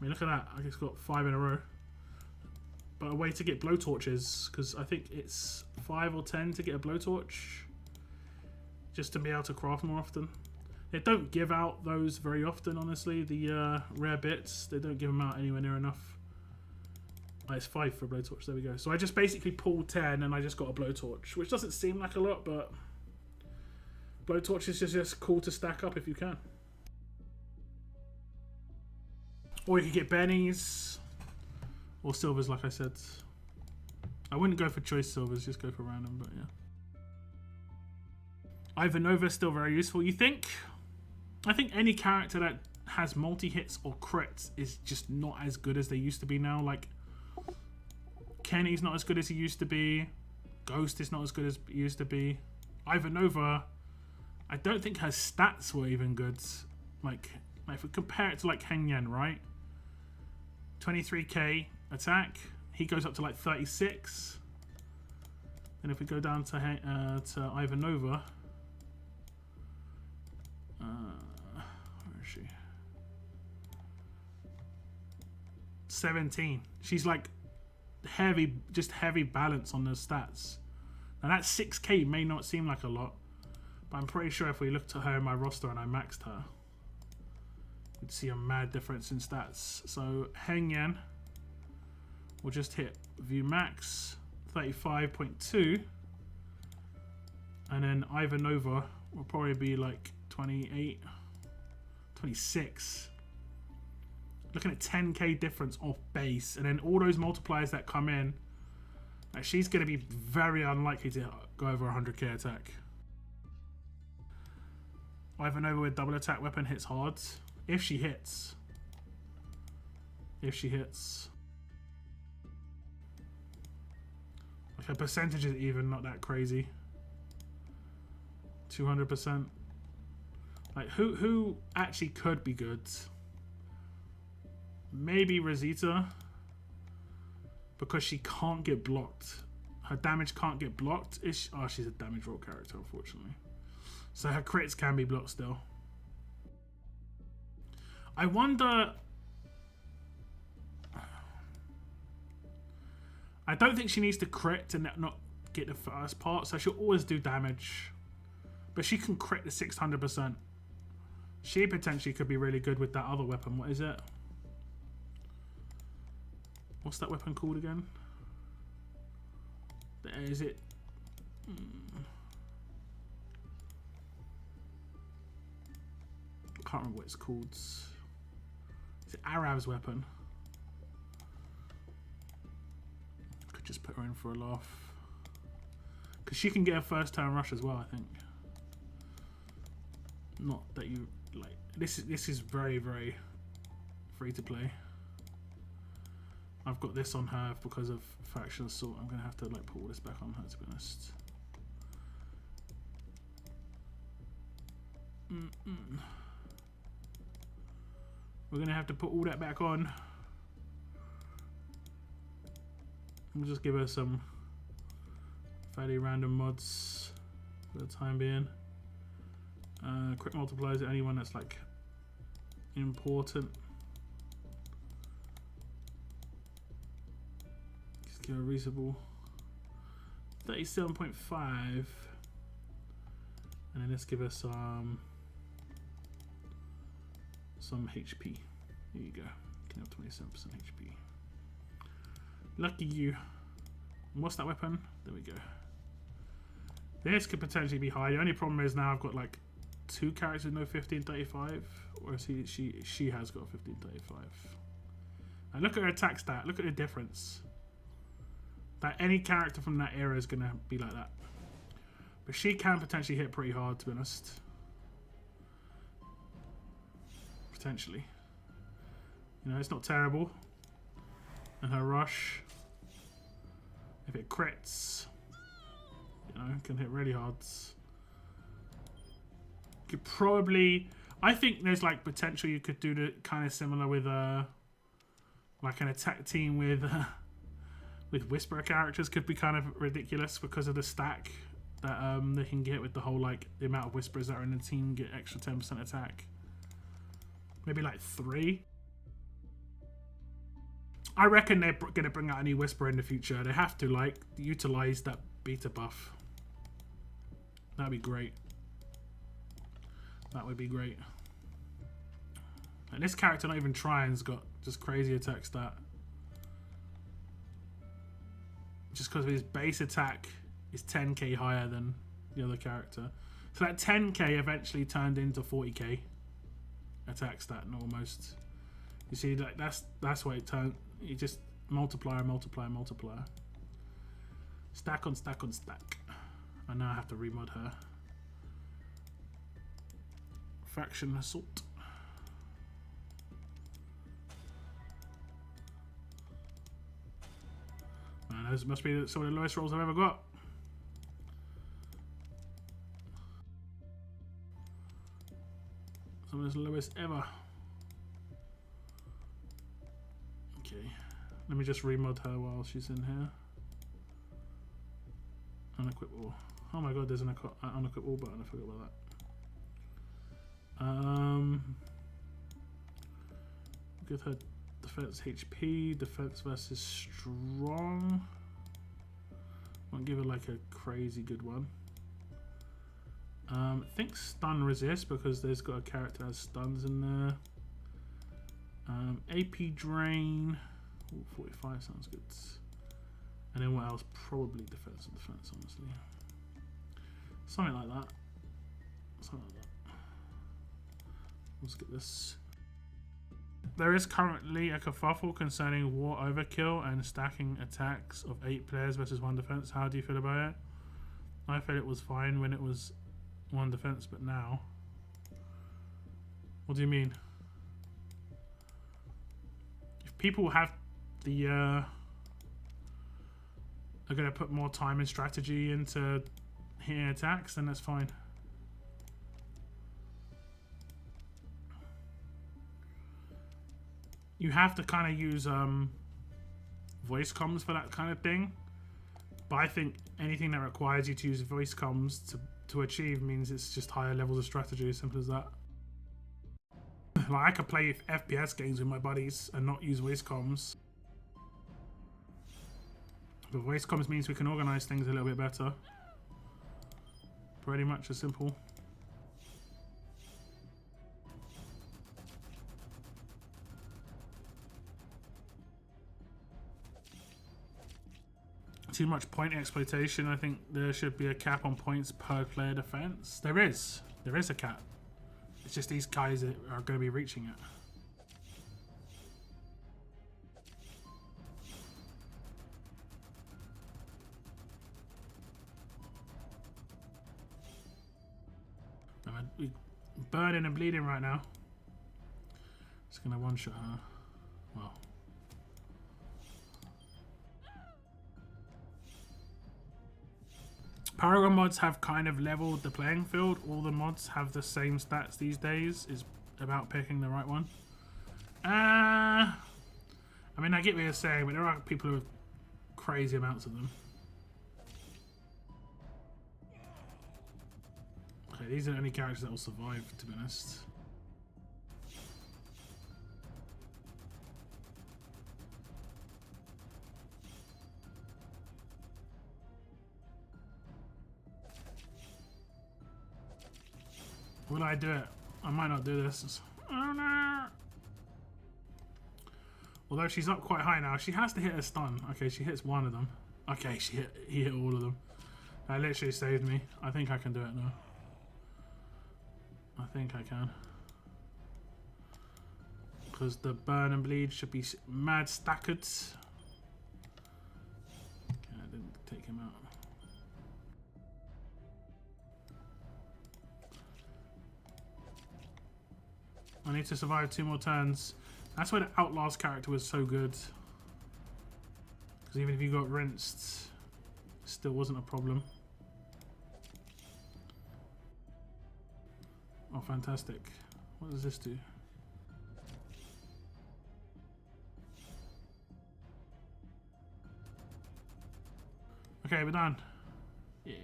[SPEAKER 1] look at that! I just got 5 in a row. But a way to get blowtorches, because I think it's 5 or 10 to get a blowtorch, just to be able to craft more often. They don't give out those very often, honestly. The rare bits, they don't give them out anywhere near enough. Oh, it's 5 for a blowtorch. There we go. So I just basically pulled 10, and I just got a blowtorch, which doesn't seem like a lot, but. Blowtorch is just cool to stack up if you can. Or you could get bennies. Or silvers, like I said. I wouldn't go for choice silvers, just go for random, but yeah. Ivanova is still very useful, you think? I think any character that has multi-hits or crits is just not as good as they used to be now. Like, Kenny's not as good as he used to be. Ghost is not as good as he used to be. Ivanova, I don't think her stats were even good. Like if we compare it to like Hengyen, right? 23k attack. He goes up to like 36. And if we go down to Ivanova, where is she? 17. She's like heavy, just heavy balance on the stats. Now that 6k may not seem like a lot. But I'm pretty sure if we looked at her in my roster and I maxed her, we'd see a mad difference in stats. So Hengyen will just hit view max 35.2, and then Ivanova will probably be like 28, 26. Looking at 10k difference off base, and then all those multipliers that come in, like she's going to be very unlikely to go over 100k attack. Ivanova with double attack weapon hits hard. If she hits. If she hits. Like her percentage is even not that crazy. 200%. Like, who actually could be good? Maybe Rosita, because she can't get blocked. Her damage can't get blocked. Oh, she's a damage roll character, unfortunately. So her crits can be blocked still. I wonder... I don't think she needs to crit to not get the first part, so she'll always do damage. But she can crit the 600%. She potentially could be really good with that other weapon. What is it? What's that weapon called again? Is it... I can't remember what it's called. Is it Arab's weapon? Could just put her in for a laugh. Because she can get a first turn rush as well, I think. Not that you... like. This is very, very free to play. I've got this on her because of Faction Assault. I'm going to have to like put all this back on her, to be honest. We're going to have to put all that back on. We'll just give her some fairly random mods for the time being. Quick multipliers at anyone that's like important. Just give her a reasonable 37.5, and then let's give her some HP. Here you go. Can have 27% HP. Lucky you. And what's that weapon? There we go. This could potentially be high. The only problem is now I've got like 2 characters with no 1535, or she has got a 1535. And look at her attack stat. Look at the difference. That any character from that era is gonna be like that. But she can potentially hit pretty hard, to be honest. Potentially. You know, it's not terrible. And her rush, if it crits, you know, can hit really hard. Could probably... I think there's like potential you could do the kind of similar with like an attack team with Whisperer characters. Could be kind of ridiculous because of the stack that they can get with the whole like the amount of Whisperers that are in the team get extra 10% attack. Maybe like 3. I reckon they're going to bring out a new Whisperer in the future. They have to like utilize that beta buff. That'd be great. That would be great. And this character, not even trying's got just crazy attack stat. Just because his base attack is 10k higher than the other character. So that 10k eventually turned into 40k attack stat almost. You see, that's why it turned. You just multiplier, multiplier, multiplier. Stack on stack on stack. And now I have to remod her. Faction Assault. Man, those must be some of the lowest rolls I've ever got. Some of the lowest ever. Okay, let me just remod her while she's in here. Unequip all. Oh my god, there's an unequip all button. I forgot about that. Give her defense HP, defense versus strong. Won't give her like a crazy good one. I think stun resist because there's got a character that has stuns in there. AP drain. Ooh, 45 sounds good. And then what else? Probably defense and defense, honestly. Something like that. Something like that. Let's get this. There is currently a kerfuffle concerning war overkill and stacking attacks of 8 players versus 1 defense. How do you feel about it? I felt it was fine when it was 1 defense, but now. What do you mean? If people have the are going to put more time and strategy into hitting attacks, then that's fine. You have to kind of use voice comms for that kind of thing. But I think anything that requires you to use voice comms to achieve means it's just higher levels of strategy, as simple as that. Like, I could play FPS games with my buddies and not use voice comms. But voice comms means we can organize things a little bit better. Pretty much as simple. Too much point exploitation. I think there should be a cap on points per player defense. There is a cap. It's just these guys that are going to be reaching it. We're burning and bleeding right now. It's going to one-shot her. Well. Paragon mods have kind of leveled the playing field. All the mods have the same stats these days. It's about picking the right one. I mean, I get what you're saying, but there are people with crazy amounts of them. Okay, these are the only characters that will survive, to be honest. Will I do it? I might not do this. Oh no! Although she's up quite high now, she has to hit a stun. Okay, she hits one of them. Okay, he hit all of them. That literally saved me. I think I can do it now. I think I can. Because the burn and bleed should be mad staggered. Okay, I didn't take him out. I need to survive 2 more turns. That's why the Outlast character was so good. Because even if you got rinsed, it still wasn't a problem. Oh, fantastic. What does this do? Okay, we're done. Yeah.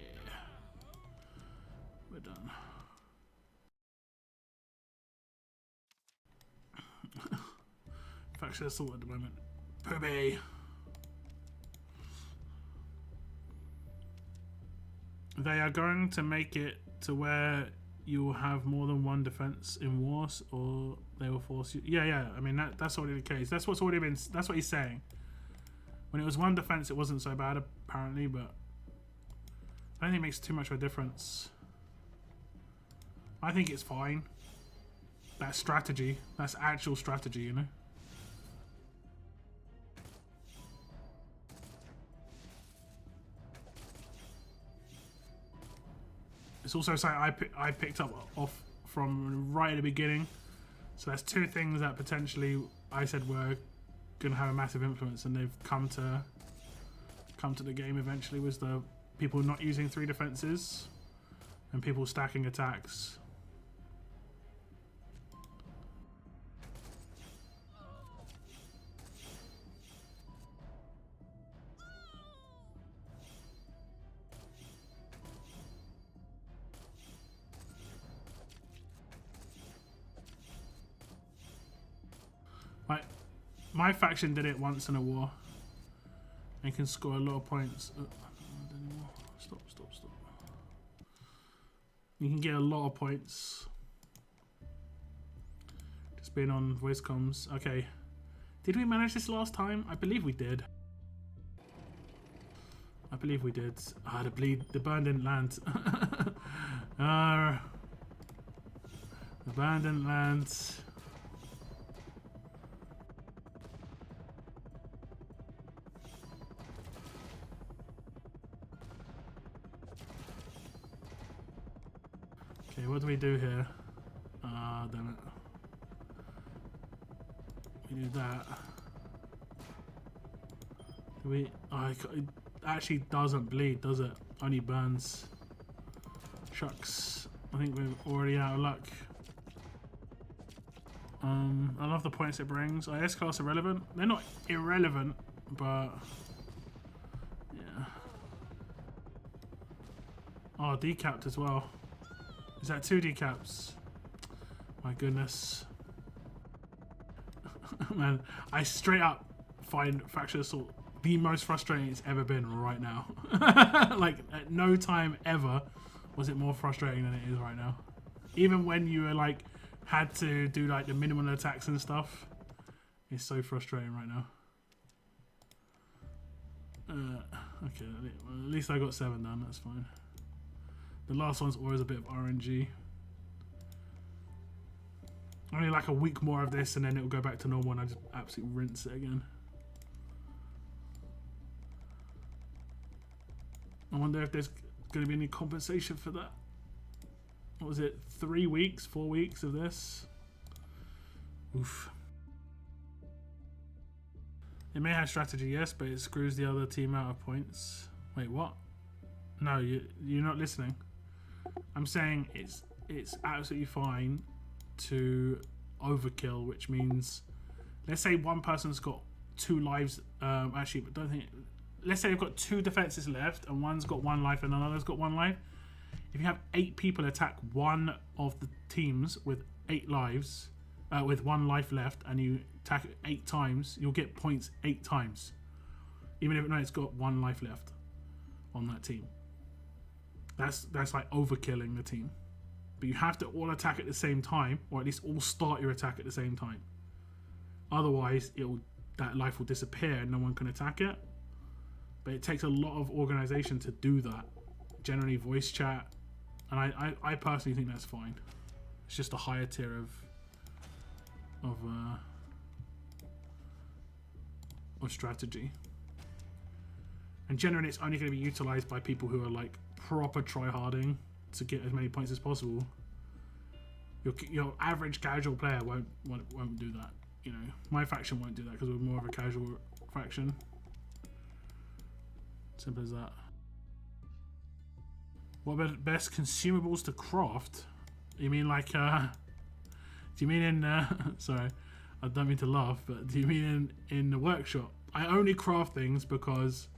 [SPEAKER 1] We're done. Faction assault at the moment. Poobie. They are going to make it to where you will have more than one defense in wars, or they will force you. Yeah. I mean that's already the case. That's what's already been. That's what he's saying. When it was one defense, it wasn't so bad apparently, but I don't think it makes too much of a difference. I think it's fine. That's strategy. That's actual strategy, you know. It's also something I picked up off from right at the beginning. So that's 2 things that potentially I said were going to have a massive influence, and they've come to the game eventually. Was the people not using 3 defenses and people stacking attacks. My faction did it once in a war. They can score a lot of points. Stop. You can get a lot of points just being on voice comms. Okay. Did we manage this last time? I believe we did. Ah, the burn didn't land. The burn didn't land. Okay, what do we do here? Ah, damn it. We do that. Do we? Oh, it actually doesn't bleed, does it? Only burns. Shucks. I think we're already out of luck. I love the points it brings. IS class irrelevant. They're not irrelevant, but yeah. Oh, decapped as well. Is that 2 decaps? My goodness. Man, I straight up find Fractured Assault the most frustrating it's ever been right now. Like, at no time ever was it more frustrating than it is right now. Even when you were like, had to do like the minimum attacks and stuff. It's so frustrating right now. Okay, well, at least I got 7 done, that's fine. The last one's always a bit of RNG. Only like a week more of this and then it'll go back to normal and I just absolutely rinse it again. I wonder if there's going to be any compensation for that. What was it? 3 weeks, 4 weeks of this? Oof. It may have strategy, yes, but it screws the other team out of points. Wait, what? No, you're not listening. I'm saying it's absolutely fine to overkill, which means, let's say one person's got 2 lives. Actually, but don't think. Let's say they've got 2 defenses left, and one's got 1 life, and another's got 1 life. If you have 8 people attack one of the teams with 8 lives, with 1 life left, and you attack it 8 times, you'll get points 8 times, even if it's got 1 life left on that team. That's like overkilling the team. But you have to all attack at the same time, or at least all start your attack at the same time. Otherwise, that life will disappear and no one can attack it. But it takes a lot of organization to do that. Generally, voice chat, and I personally think that's fine. It's just a higher tier of strategy. And generally, it's only going to be utilized by people who are like proper tryharding to get as many points as possible. Your average casual player won't do that. You know, my faction won't do that because we're more of a casual faction. Simple as that. What about best consumables to craft? You mean like do you mean in sorry, I don't mean to laugh, but do you mean in the workshop? I only craft things because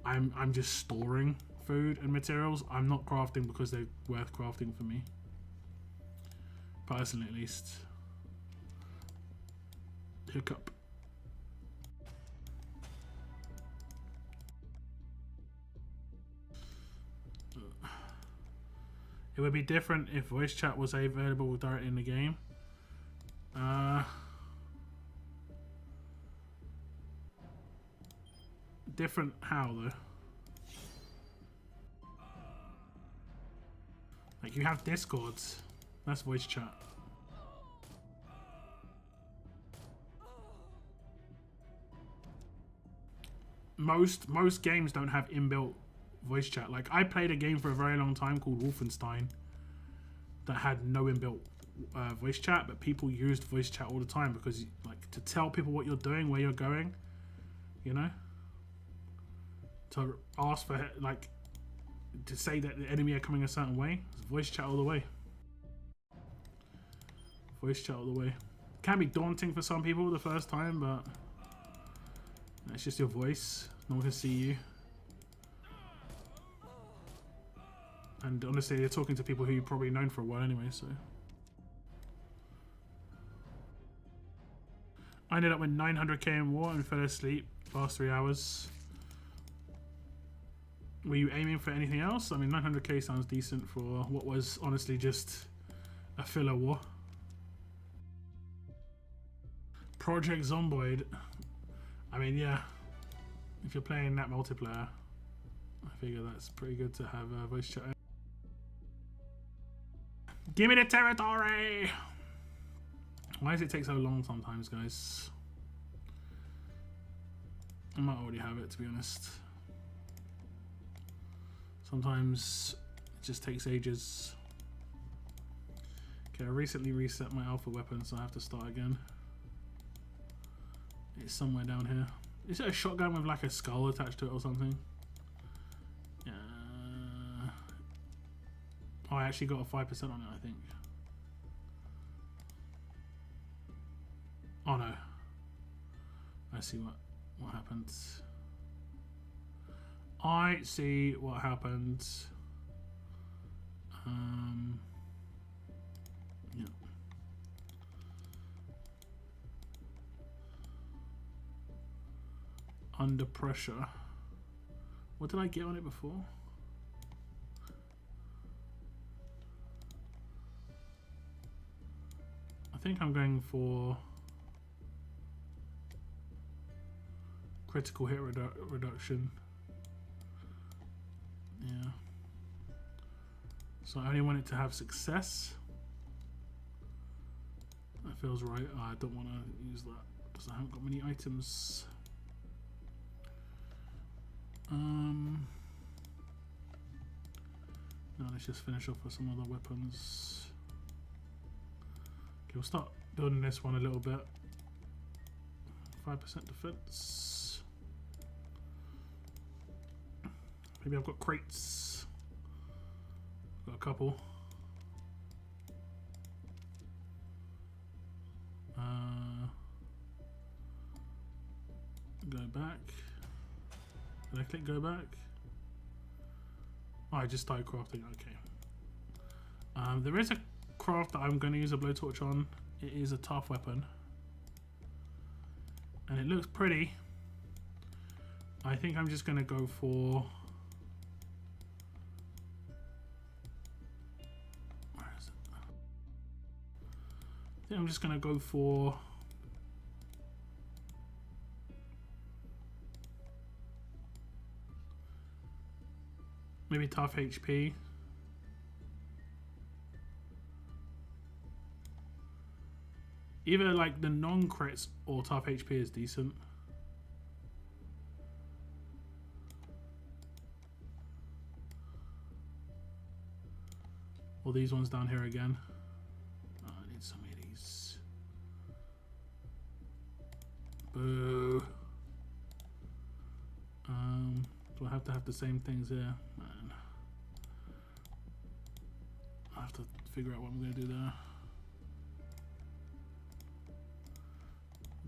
[SPEAKER 1] I'm just storing food and materials. I'm not crafting because they're worth crafting for me. Personally, at least. Hiccup. It would be different if voice chat was available directly in the game. Different how though? Like you have Discords, that's voice chat. Most games don't have inbuilt voice chat. Like I played a game for a very long time called Wolfenstein that had no inbuilt voice chat, but people used voice chat all the time because like to tell people what you're doing, where you're going, you know, to ask for like to say that the enemy are coming a certain way. It's voice chat all the way. Voice chat all the way. Can be daunting for some people the first time, but it's just your voice. No one can see you. And honestly, you're talking to people who you've probably known for a while anyway, so. I ended up with 900k in war and fell asleep last 3 hours. Were you aiming for anything else? I mean, 900k sounds decent for what was honestly just a filler war. Project Zomboid. I mean, yeah. If you're playing that multiplayer, I figure that's pretty good to have voice chat. Give me the territory! Why does it take so long sometimes, guys? I might already have it, to be honest. Sometimes it just takes ages. Okay, I recently reset my alpha weapon, so I have to start again. It's somewhere down here. Is it a shotgun with like a skull attached to it or something? Oh, I actually got a 5% on it, I think. Oh no. I see what happened. I see what happened. Yeah. Under pressure. What did I get on it before? I think I'm going for critical hit reduction. Yeah. So I only want it to have success. That feels right. Oh, I don't want to use that because I haven't got many items. Now let's just finish off with some other weapons. Okay, we'll start building this one a little bit. 5% defense. Maybe I've got crates. Got a couple. Go back. Did I click go back? Oh, I just started crafting. Okay. There is a craft that I'm going to use a blowtorch on. It is a tough weapon. And it looks pretty. I think I'm just going to go for... Where is it? I think I'm just going to go for... maybe tough HP. Either like the non-crits or tough HP is decent. Or these ones down here again. Oh, I need some of these. Boo. Do I have to have the same things here? Man. I have to figure out what I'm going to do there.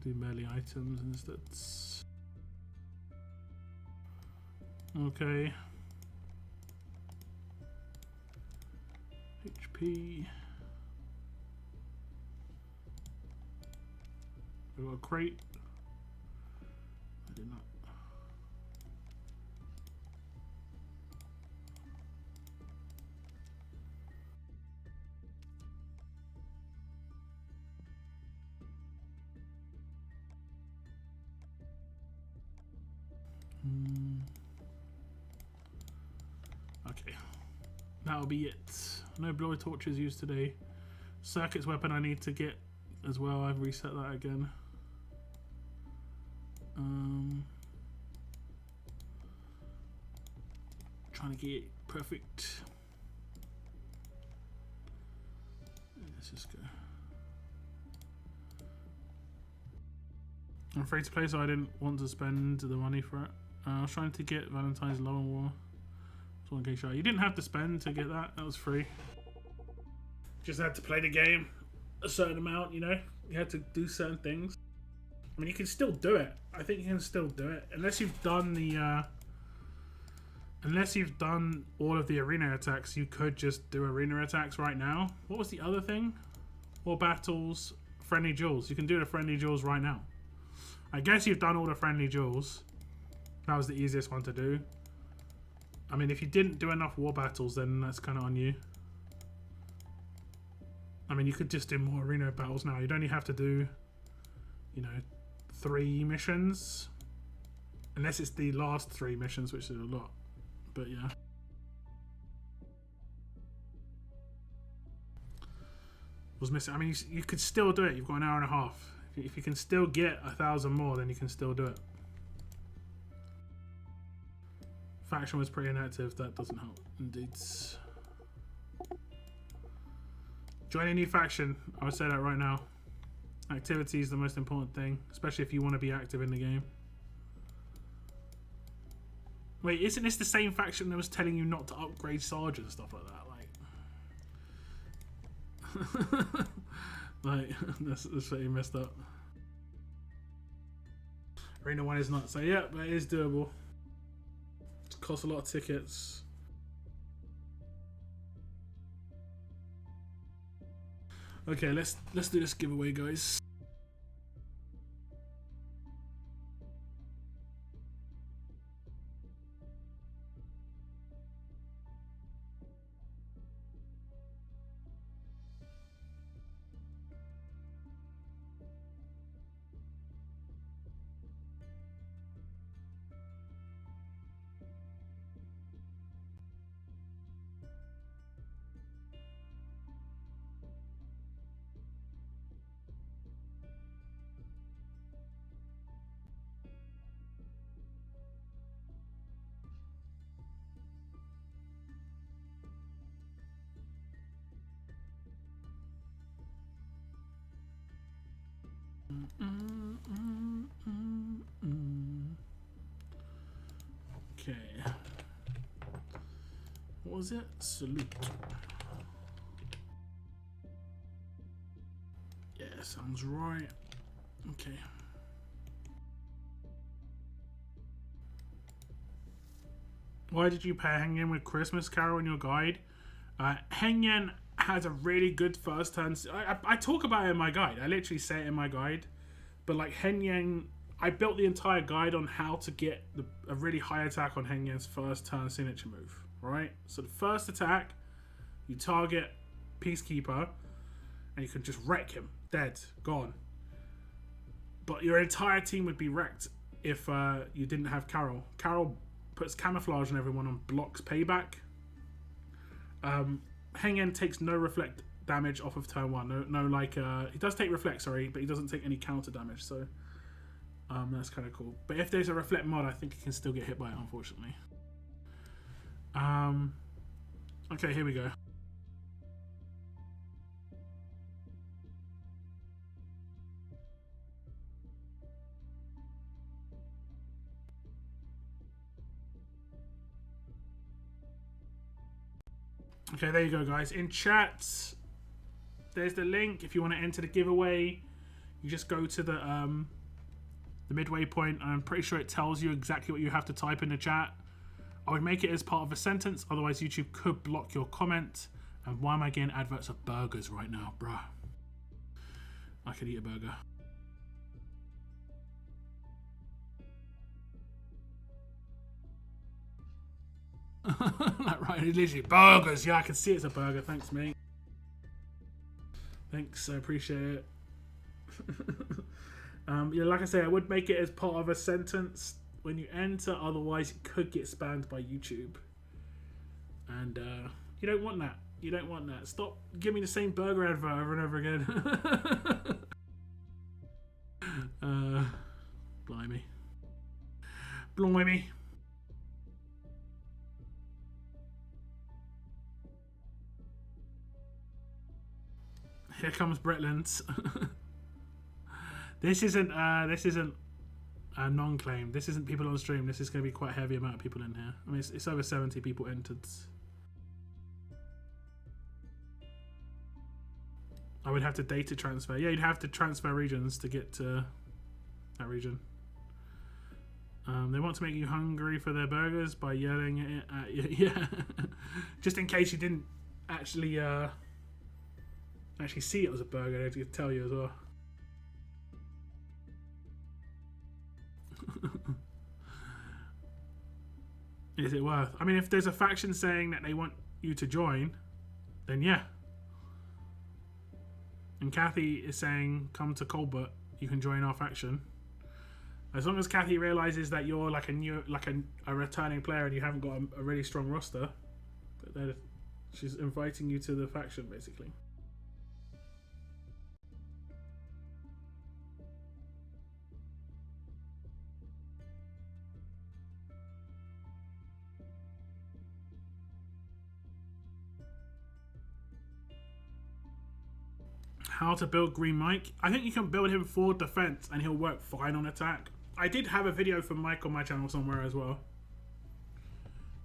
[SPEAKER 1] Do melee items instead. Okay. HP. I got a crate. I did not. Okay, that'll be it. No blow torches used today. Circuits weapon I need to get as well. I've reset that again. Trying to get it perfect. Let's just go. I'm free to play, so I didn't want to spend the money for it. I was trying to get Valentine's Love and War. So in case you didn't have to spend to get that. That was free. Just had to play the game a certain amount, you know. You had to do certain things. I mean, you can still do it. I think you can still do it, unless you've done the. Unless you've done all of the arena attacks, you could just do arena attacks right now. What was the other thing? Or battles, friendly duels. You can do the friendly duels right now. I guess you've done all the friendly duels. That was the easiest one to do. I mean, if you didn't do enough war battles, then that's kind of on you. I mean, you could just do more arena battles now. You'd only have to do, you know, 3 missions. Unless it's the last 3 missions, which is a lot. But yeah. Was missing. I mean, you could still do it. You've got an hour and a half. If you can still get 1,000 more, then you can still do it. Faction was pretty inactive. That doesn't help. Indeed. Join a new faction. I would say that right now. Activity is the most important thing, especially if you want to be active in the game. Wait, isn't this the same faction that was telling you not to upgrade Sarge and stuff like that? Like, like that's pretty messed up. Arena 1 is not. So yeah, but it is doable. It costs a lot of tickets. Okay, let's do this giveaway, guys. Okay. What was it? Salute. Yeah, sounds right. Okay. Why did you pair Hengyen with Christmas Carol in your guide? Hengyen has a really good first turn. I talk about it in my guide. I literally say it in my guide. But like Hengyen, I built the entire guide on how to get a really high attack on Hengyen's first turn signature move. Right? So the first attack, you target Peacekeeper, and you can just wreck him. Dead. Gone. But your entire team would be wrecked if you didn't have Carol. Carol puts camouflage on everyone and blocks payback. Hengyen takes no reflect damage off of turn 1. No, like he does take reflect, sorry, but he doesn't take any counter damage. So that's kind of cool. But if there's a reflect mod, I think he can still get hit by it, unfortunately. Okay, here we go. Okay, there you go, guys. In chat, there's the link. If you want to enter the giveaway, you just go to the midway point. I'm pretty sure it tells you exactly what you have to type in the chat. I would make it as part of a sentence, otherwise YouTube could block your comment. And why am I getting adverts of burgers right now, bruh? I could eat a burger. Like, right, literally burgers. Yeah, I can see it's a burger. Thanks, mate. Thanks, I appreciate it. Yeah, like I say, I would make it as part of a sentence when you enter, otherwise it could get spammed by YouTube. And you don't want that. You don't want that. Stop giving me the same burger advert over and over again. Blimey. Blimey. Here comes Bretland. This isn't a non-claim. This isn't people on stream. This is going to be quite a heavy amount of people in here. I mean, it's over 70 people entered. I would have to data transfer. Yeah, you'd have to transfer regions to get to that region. They want to make you hungry for their burgers by yelling it at you. Yeah. Just in case you didn't actually see it was a burger, they could tell you as well. Is it worth? I mean, if there's a faction saying that they want you to join, then yeah. And Kathy is saying, come to Colbert, you can join our faction. As long as Kathy realizes that you're like a returning player and you haven't got a really strong roster, but she's inviting you to the faction, basically. How to build Green Mike? I think you can build him for defense and he'll work fine on attack. I did have a video from Mike on my channel somewhere as well.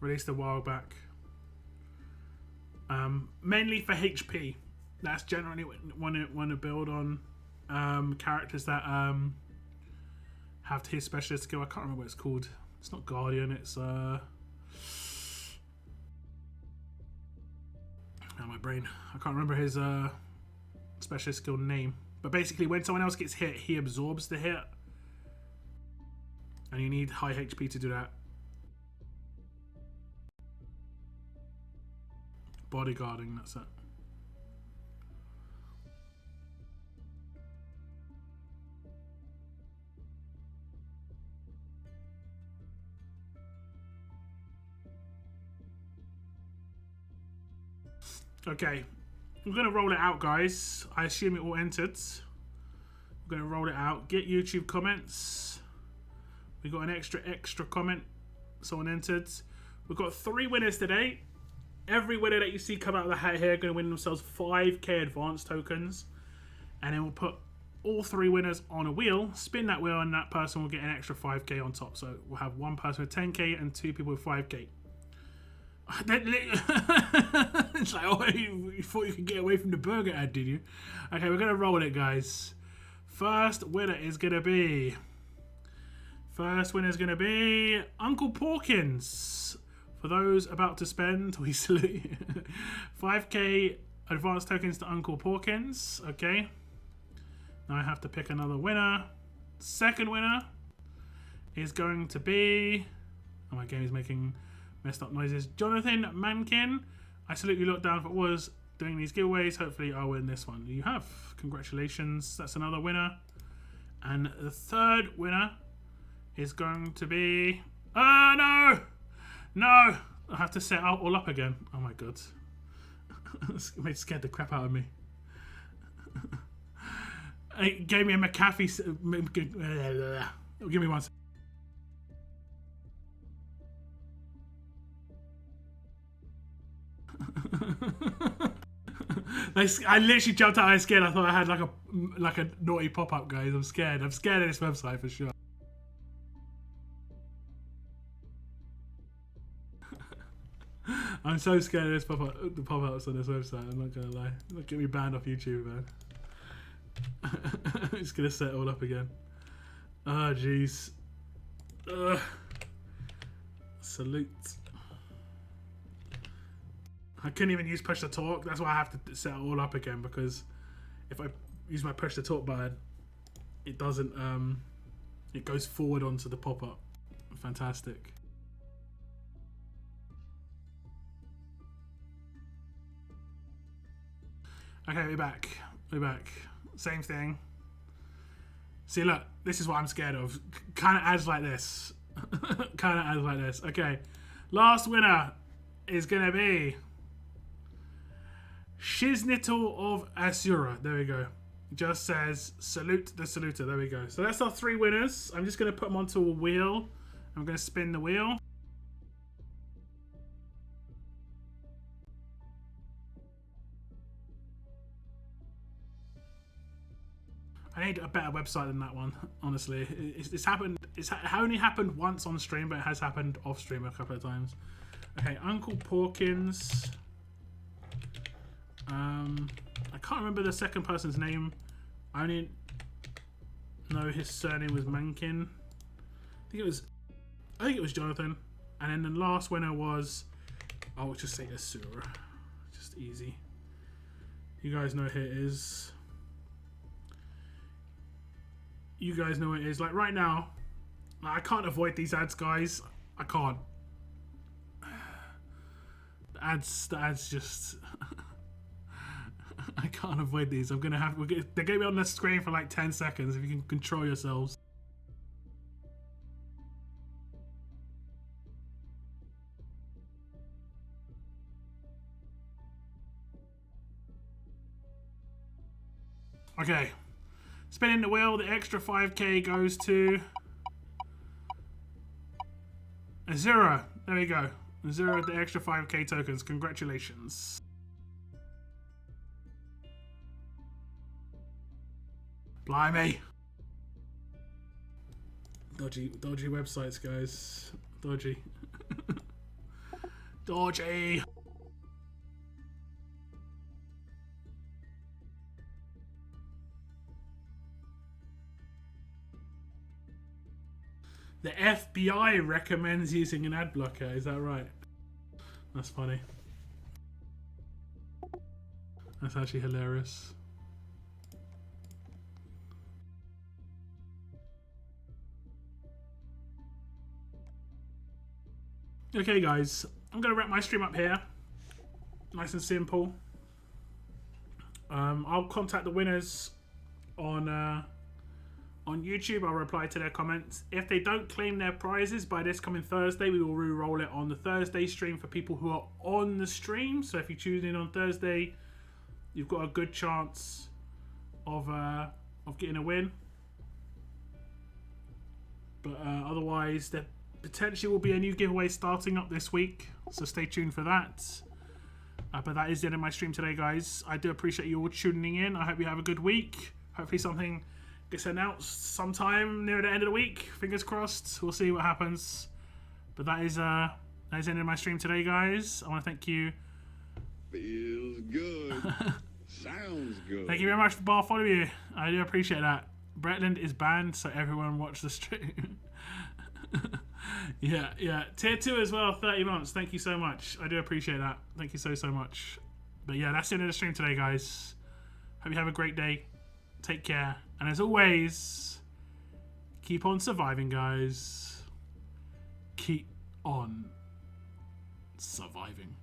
[SPEAKER 1] Released a while back. Mainly for HP. That's generally want to build on characters that have his specialist skill. I can't remember what it's called. It's not Guardian, it's oh, my brain. I can't remember his specialist skill name. But basically when someone else gets hit, he absorbs the hit. And you need high HP to do that. Bodyguarding, that's it. Okay, we're going to roll it out, guys. I assume it all entered. We're going to roll it out. Get YouTube comments. We got an extra comment. Someone entered. We've got 3 winners today. Every winner that you see come out of the hat here are going to win themselves 5k advanced tokens. And then we'll put all 3 winners on a wheel. Spin that wheel and that person will get an extra 5k on top. So we'll have 1 person with 10k and 2 people with 5k. It's like, oh, you thought you could get away from the burger ad, did you? Okay, we're going to roll it, guys. First winner is going to be Uncle Porkins. For those about to spend, we salute 5k advanced tokens to Uncle Porkins. Okay. Now I have to pick another winner. Second winner is going to be... Oh, my game is making messed up noises. Jonathan Mankin. I salute you lot down for was doing these giveaways. Hopefully I'll win this one. You have. Congratulations. That's another winner. And the third winner is going to be... Oh, no! No! I have to set it all up again. Oh, my God. It scared the crap out of me. It gave me a McAfee... Give me one second. I literally jumped out. I was scared. I thought I had like a naughty pop-up, guys. I'm scared. I'm scared of this website for sure. I'm so scared of this the pop-ups on this website. I'm not gonna lie. It'll get me banned off YouTube, man. I'm just gonna set it all up again. Oh, jeez. Salute. I couldn't even use push to talk. That's why I have to set it all up again, because if I use my push to talk button, it doesn't. It goes forward onto the pop-up. Fantastic. Okay, we're back. We're back. Same thing. See, look, this is what I'm scared of. Kind of adds like this. Kind of adds like this. Okay, last winner is gonna be Shiznittle of Asura. There we go. Just says salute the saluter. There we go. So that's our 3 winners. I'm just going to put them onto a wheel. I'm going to spin the wheel. I need a better website than that one, honestly. It's happened. It only happened once on stream, but it has happened off stream a couple of times. Okay, Uncle Porkins. I can't remember the second person's name. I only know his surname was Mankin. I think it was Jonathan. And then the last winner was, I'll just say Asura. Just easy. You guys know who it is. You guys know what it is. Like right now, I can't avoid these ads, guys. I can't. The ads just... I can't avoid these. I'm gonna have. They're gonna be on the screen for like 10 seconds. If you can control yourselves. Okay. Spinning the wheel. The extra 5k goes to Azura. There we go. Azura, the extra 5k tokens. Congratulations. Blimey. Dodgy websites, guys. Dodgy. Dodgy. The FBI recommends using an ad blocker. Is that right? That's funny. That's actually hilarious. Okay, guys. I'm going to wrap my stream up here. Nice and simple. I'll contact the winners on YouTube. I'll reply to their comments. If they don't claim their prizes by this coming Thursday, we will re-roll it on the Thursday stream for people who are on the stream. So if you tune in on Thursday, you've got a good chance of getting a win. But otherwise, there potentially will be a new giveaway starting up this week. So stay tuned for that. But that is the end of my stream today, guys. I do appreciate you all tuning in. I hope you have a good week. Hopefully something gets announced sometime near the end of the week. Fingers crossed. We'll see what happens. But that is the end of my stream today, guys. I want to thank you.
[SPEAKER 2] Feels good. Sounds good.
[SPEAKER 1] Thank you very much for bar follow you. I do appreciate that. Bretland is banned, so everyone watch the stream. Yeah. Tier 2 as well, 30 months. Thank you so much. I do appreciate that. Thank you so much. But yeah, that's the end of the stream today, guys. Hope you have a great day. Take care. And as always, keep on surviving, guys. Keep on surviving.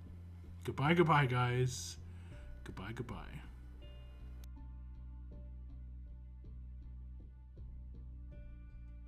[SPEAKER 1] Goodbye, guys. Goodbye.